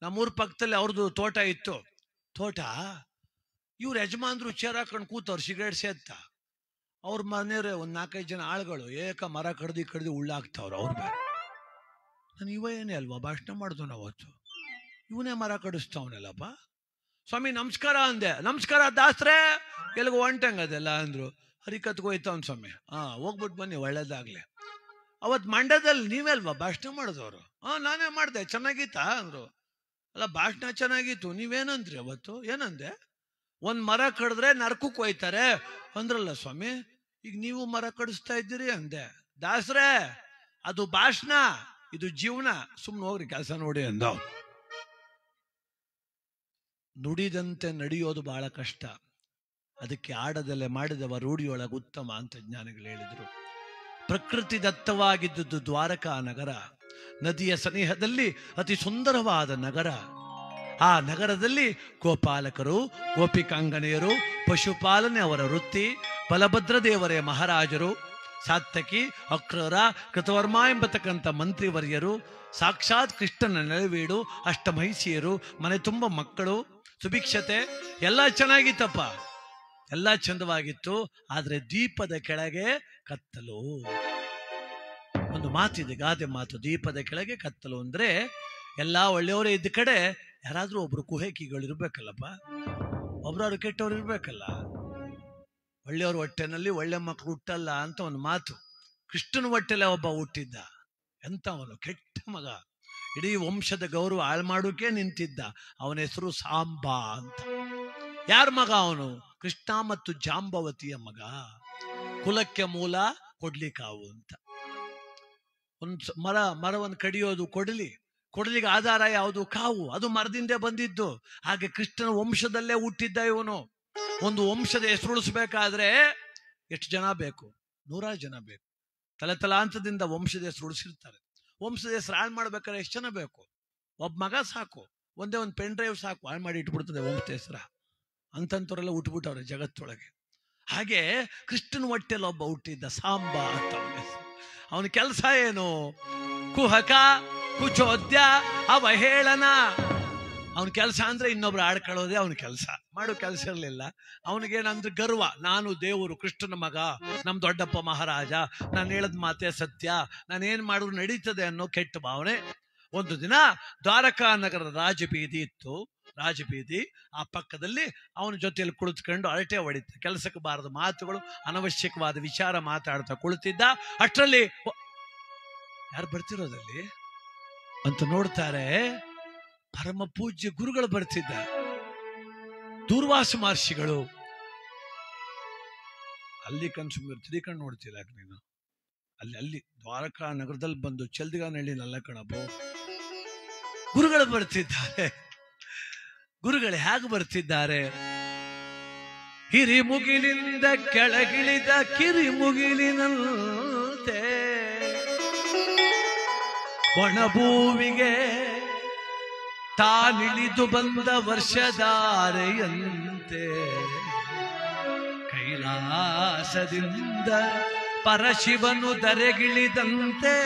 ನಮ್ಮೂರ ಪಕ್ಕದಲ್ಲಿ ಅವ್ರದ್ದು ತೋಟ ಇತ್ತು. ತೋಟ ಇವ್ರ ಯಜಮಾನ್ರು ಚೇರ್ ಹಾಕೊಂಡು ಕೂತವ್ರು, ಸಿಗರೇಟ್ ಸೇತ್ತ. ಅವ್ರ ಮನೆಯವ್ರೆ 4-5 ಜನ ಆಳುಗಳು ಏಕ ಮರ ಕಡ್ದು ಉಳ್ಳಾಕ್ತಾವ್ರು. ಅವ್ರು ಬೇರೆ. ನಾನು ಇವ ಏನೇ ಅಲ್ವಾ ಭಾಷಣ ಮಾಡಿದ್ವು ನಾವತ್ತು. ಇವನೇ ಮರ ಕಡಿಸ್ತಾವನಲ್ಲಪ್ಪ. ಸ್ವಾಮಿ ನಮಸ್ಕಾರ ಅಂದೆ. ನಮಸ್ಕಾರ ದಾಸ್ರೇ, ಎಲ್ಗೋ ಹೊಂಟಂಗದೆಲ್ಲ ಅಂದ್ರು. ಹರಿಕತ್ಗೆ ಹೋಯ್ತಾವನ್ ಸ್ವಾಮಿ. ಹೋಗ್ಬಿಟ್ಟು ಬನ್ನಿ, ಒಳ್ಳೇದಾಗ್ಲಿ. ಅವತ್ ಮಂಡ್ಯದಲ್ಲಿ ನೀವೇ ಅಲ್ವಾ ಭಾಷಣ ಮಾಡಿದವರು? ನಾನೇ ಮಾಡ್ದೆ. ಚೆನ್ನಾಗಿತ್ತಾ ಅಂದ್ರು. ಅಲ್ಲ, ಭಾಷಣ ಚೆನ್ನಾಗಿತ್ತು, ನೀವೇನಂದ್ರಿ ಅವತ್ತು? ಏನಂದೆ? 1 ಮರ ಕಡಿದ್ರೆ ನರ್ಕಕ್ಕೆ ಹೋಯ್ತಾರೆ ಅಂದ್ರಲ್ಲ ಸ್ವಾಮಿ, ಈಗ ನೀವು ಮರ ಕಡಿಸ್ತಾ ಇದ್ದೀರಿ ಅಂದೆ. ದಾಸ್ರೇ, ಅದು ಭಾಷಣ, ಇದು ಜೀವನ. ಸುಮ್ನೆ ಹೋಗ್ರಿ, ಕೆಲಸ ನೋಡಿ ಅಂದ. ನುಡಿದಂತೆ ನಡೆಯೋದು ಬಹಳ ಕಷ್ಟ. ಅದಕ್ಕೆ ಆಡದಲ್ಲೇ ಮಾಡಿದವ ರೂಢಿಯೊಳಗೆ ಉತ್ತಮ ಅಂತ ಜ್ಞಾನಿಗಳು ಹೇಳಿದರು. ಪ್ರಕೃತಿ ದತ್ತವಾಗಿದ್ದುದು ದ್ವಾರಕಾ ನಗರ. ನದಿಯ ಸನಿಹದಲ್ಲಿ ಅತಿ ಸುಂದರವಾದ ನಗರ. ಆ ನಗರದಲ್ಲಿ ಗೋಪಾಲಕರು, ಗೋಪಿಕಾಂಗನೆಯರು, ಪಶುಪಾಲನೆ ಅವರ ವೃತ್ತಿ, ಬಲಭದ್ರ ದೇವರೇ ಮಹಾರಾಜರು, ಸಾತ್ತಕಿ, ಅಕ್ರೂರ, ಕೃತವರ್ಮ ಎಂಬತಕ್ಕಂಥ ಮಂತ್ರಿವರ್ಯರು, ಸಾಕ್ಷಾತ್ ಕೃಷ್ಣನ ನೆಲವೀಡು, ಅಷ್ಟಮಹಿಷಿಯರು, ಮನೆ ತುಂಬ ಮಕ್ಕಳು, ಸುಭಿಕ್ಷತೆ, ಎಲ್ಲ ಚೆನ್ನಾಗಿತ್ತಪ್ಪ. ಎಲ್ಲ ಚಂದವಾಗಿತ್ತು. ಆದ್ರೆ ದೀಪದ ಕೆಳಗೆ ಕತ್ತಲು. ಒಂದು ಮಾತಿದೆ, ಗಾದೆ ಮಾತು, ದೀಪದ ಕೆಳಗೆ ಕತ್ತಲು. ಅಂದ್ರೆ ಎಲ್ಲಾ ಒಳ್ಳೆಯವರೇ ಇದ್ದ ಕಡೆ ಯಾರಾದ್ರೂ ಒಬ್ರು ಕುಹೇಕಿಗಳು ಇರ್ಬೇಕಲ್ಲಪ್ಪ, ಒಬ್ರು ಕೆಟ್ಟವ್ರು ಇರ್ಬೇಕಲ್ಲ. ಒಳ್ಳೆಯವ್ರ ಹೊಟ್ಟೆನಲ್ಲಿ ಒಳ್ಳೆ ಮಕ್ಕಳು ಹುಟ್ಟಲ್ಲ ಅಂತ ಒಂದು ಮಾತು. ಕೃಷ್ಣನ ಹೊಟ್ಟೆಲೆ ಒಬ್ಬ ಹುಟ್ಟಿದ್ದ. ಎಂತವನು ಕೆಟ್ಟ ಮಗ, ಇಡೀ ವಂಶದ ಗೌರವ ಹಾಳು ಮಾಡೋಕೆ ನಿಂತಿದ್ದ. ಅವನ ಹೆಸರು ಸಾಂಬ ಅಂತ. ಯಾರ ಮಗ ಅವನು? ಕೃಷ್ಣ ಮತ್ತು ಜಾಂಬವತಿಯ ಮಗ. ಕುಲಕ್ಕೆ ಮೂಲ ಕೊಡ್ಲಿಕಾವು ಅಂತ. ಒಂದು ಮರವನ್ನು ಕಡಿಯೋದು ಕೊಡಲಿಗೆ ಆಧಾರ ಯಾವುದು? ಕಾವು. ಅದು ಮರದಿಂದೇ ಬಂದಿದ್ದು. ಹಾಗೆ ಕೃಷ್ಣನ ವಂಶದಲ್ಲೇ ಹುಟ್ಟಿದ್ದ ಇವನು. ಒಂದು ವಂಶದ ಹೆಸರುಳಿಸ್ಬೇಕಾದ್ರೆ ಎಷ್ಟು ಜನ ಬೇಕು? 100 ಜನ ಬೇಕು. ತಲಾಂತದಿಂದ ವಂಶದ ಹೆಸರು ಉಳಿಸಿರ್ತಾರೆ. ವಂಶದ ಹೆಸರು ಹಾಳು ಮಾಡ್ಬೇಕಾದ್ರೆ ಎಷ್ಟು ಜನ ಬೇಕು? ಒಬ್ಬ ಮಗ ಸಾಕು, ಒಂದೇ ಒಂದು ಪೆನ್ ಡ್ರೈವ್ ಸಾಕು, ಹಾಳು ಮಾಡಿ ಇಟ್ಬಿಡ್ತದೆ ವಂಶದ ಹೆಸರ. ಅಂತಂತವರೆಲ್ಲ ಹುಟ್ಟುಬಿಟ್ಟವ್ರೆ ಜಗತ್ತೊಳಗೆ. ಹಾಗೆ ಕೃಷ್ಣನ ಹೊಟ್ಟೆಲ್ಲ ಒಬ್ಬ ಹುಟ್ಟಿದ್ದ, ಸಾಂಬ ಅಂತ ಅವನ ಹೆಸರು. ಅವನ ಕೆಲಸ ಏನು? ಕುಹಕ, ಕುಚೋದ್ಯ, ಅವಹೇಳನ. ಅವನ ಕೆಲಸ ಅಂದ್ರೆ ಇನ್ನೊಬ್ರು ಆಡ್ಕೊಳ್ಳೋದೇ ಅವನ ಕೆಲಸ. ಮಾಡೋ ಕೆಲಸ ಇರಲಿಲ್ಲ ಅವನಿಗೇನಂದ್ರೆ ಗರ್ವ. ನಾನು ದೇವರು, ಕೃಷ್ಣನ ಮಗ, ನಮ್ ದೊಡ್ಡಪ್ಪ ಮಹಾರಾಜ, ನಾನು ಹೇಳದ್ ಮಾತೇ ಸತ್ಯ, ನಾನೇನ್ ಮಾಡಿದ್ರು ನಡೀತದೆ ಅನ್ನೋ ಕೆಟ್ಟ ಭಾವನೆ. ಒಂದು ದಿನ ದ್ವಾರಕಾ ನಗರದ ರಾಜಬೀದಿ ಇತ್ತು. ರಾಜಬೀದಿ ಆ ಪಕ್ಕದಲ್ಲಿ ಅವನ ಜೊತೆಯಲ್ಲಿ ಕುಳಿತುಕೊಂಡು ಅಳಟೆ ಹೊಡಿತ, ಕೆಲಸಕ್ಕೆ ಬಾರದ ಮಾತುಗಳು, ಅನವಶ್ಯಕವಾದ ವಿಚಾರ ಮಾತಾಡ್ತಾ ಕುಳಿತಿದ್ದ. ಅಷ್ಟರಲ್ಲಿ ಯಾರು ಬರ್ತಿರೋದಲ್ಲಿ ಅಂತ ನೋಡ್ತಾರೆ. ಪರಮ ಪೂಜ್ಯ ಗುರುಗಳು ಬರ್ತಿದ್ದ, ದೂರ್ವಾಸ ಮಹರ್ಷಿಗಳು. ಅಲ್ಲಿ ಕನ್ಸುಂಬರ್ ತಿರಿಕಂಡು ನೋಡ್ತಿಲ್ಲ ನೀನು. ಅಲ್ಲಿ ದ್ವಾರಕಾ ನಗರದಲ್ಲಿ ಬಂದು ಚೆಲ್ದಿಗಾನಹಳ್ಳಿನಲ್ಲ ಕಣಪ್ಪು. ಗುರುಗಳು ಬರ್ತಿದ್ದಾರೆ. ಗುರುಗಳು ಹೇಗೆ ಬರ್ತಿದ್ದಾರೆ? ಹಿರಿಮುಗಿಲಿಂದ ಕೆಳಗಿಳಿದ ಕಿರಿಮುಗಿಲಿನಂತೆ ಒಣಭೂವಿಗೆ ತಾನಿಳಿದು ಬಂದ ವರ್ಷಧಾರೆಯಂತೆ ಕೈಲಾಸದಿಂದ ಪರಶಿವನು ಧರೆಗಿಳಿದಂತೆ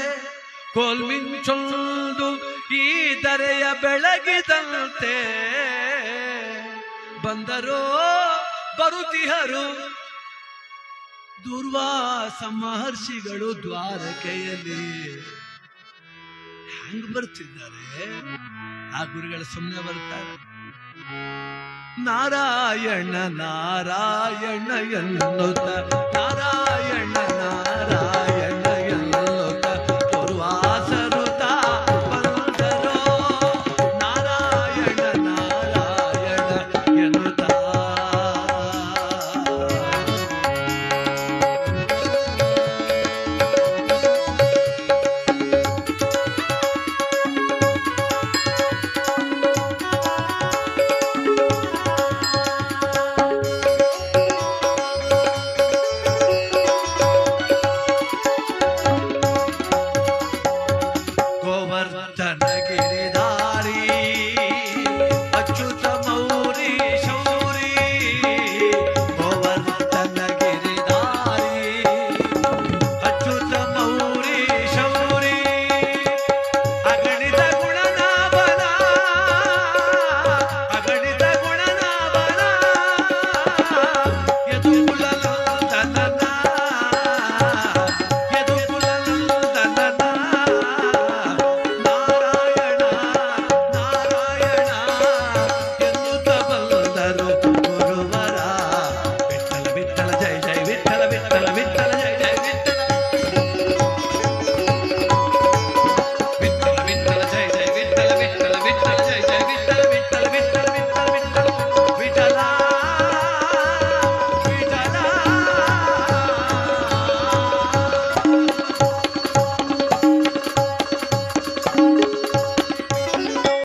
ಕೋಲ್ಮಿಂಚೊಂದು ಈ ಧರೆಯ ಬೆಳಗಿದಂತೆ ಬಂದರೋ ಬರುತಿಹರು ದುರ್ವಾಸ ಮಹರ್ಷಿಗಳು ದ್ವಾರಕೆಯಲ್ಲಿ. ಹೆಂಗ್ ಬರ್ತಿದ್ದಾರೆ ಆ ಗುರುಗಳು? ಸುಮ್ಮನೆ ಬರ್ತಾರೆ. ನಾರಾಯಣ ನಾರಾಯಣ ಎನ್ನುತ್ತ ನಾರಾಯಣ ನಾರಾಯಣ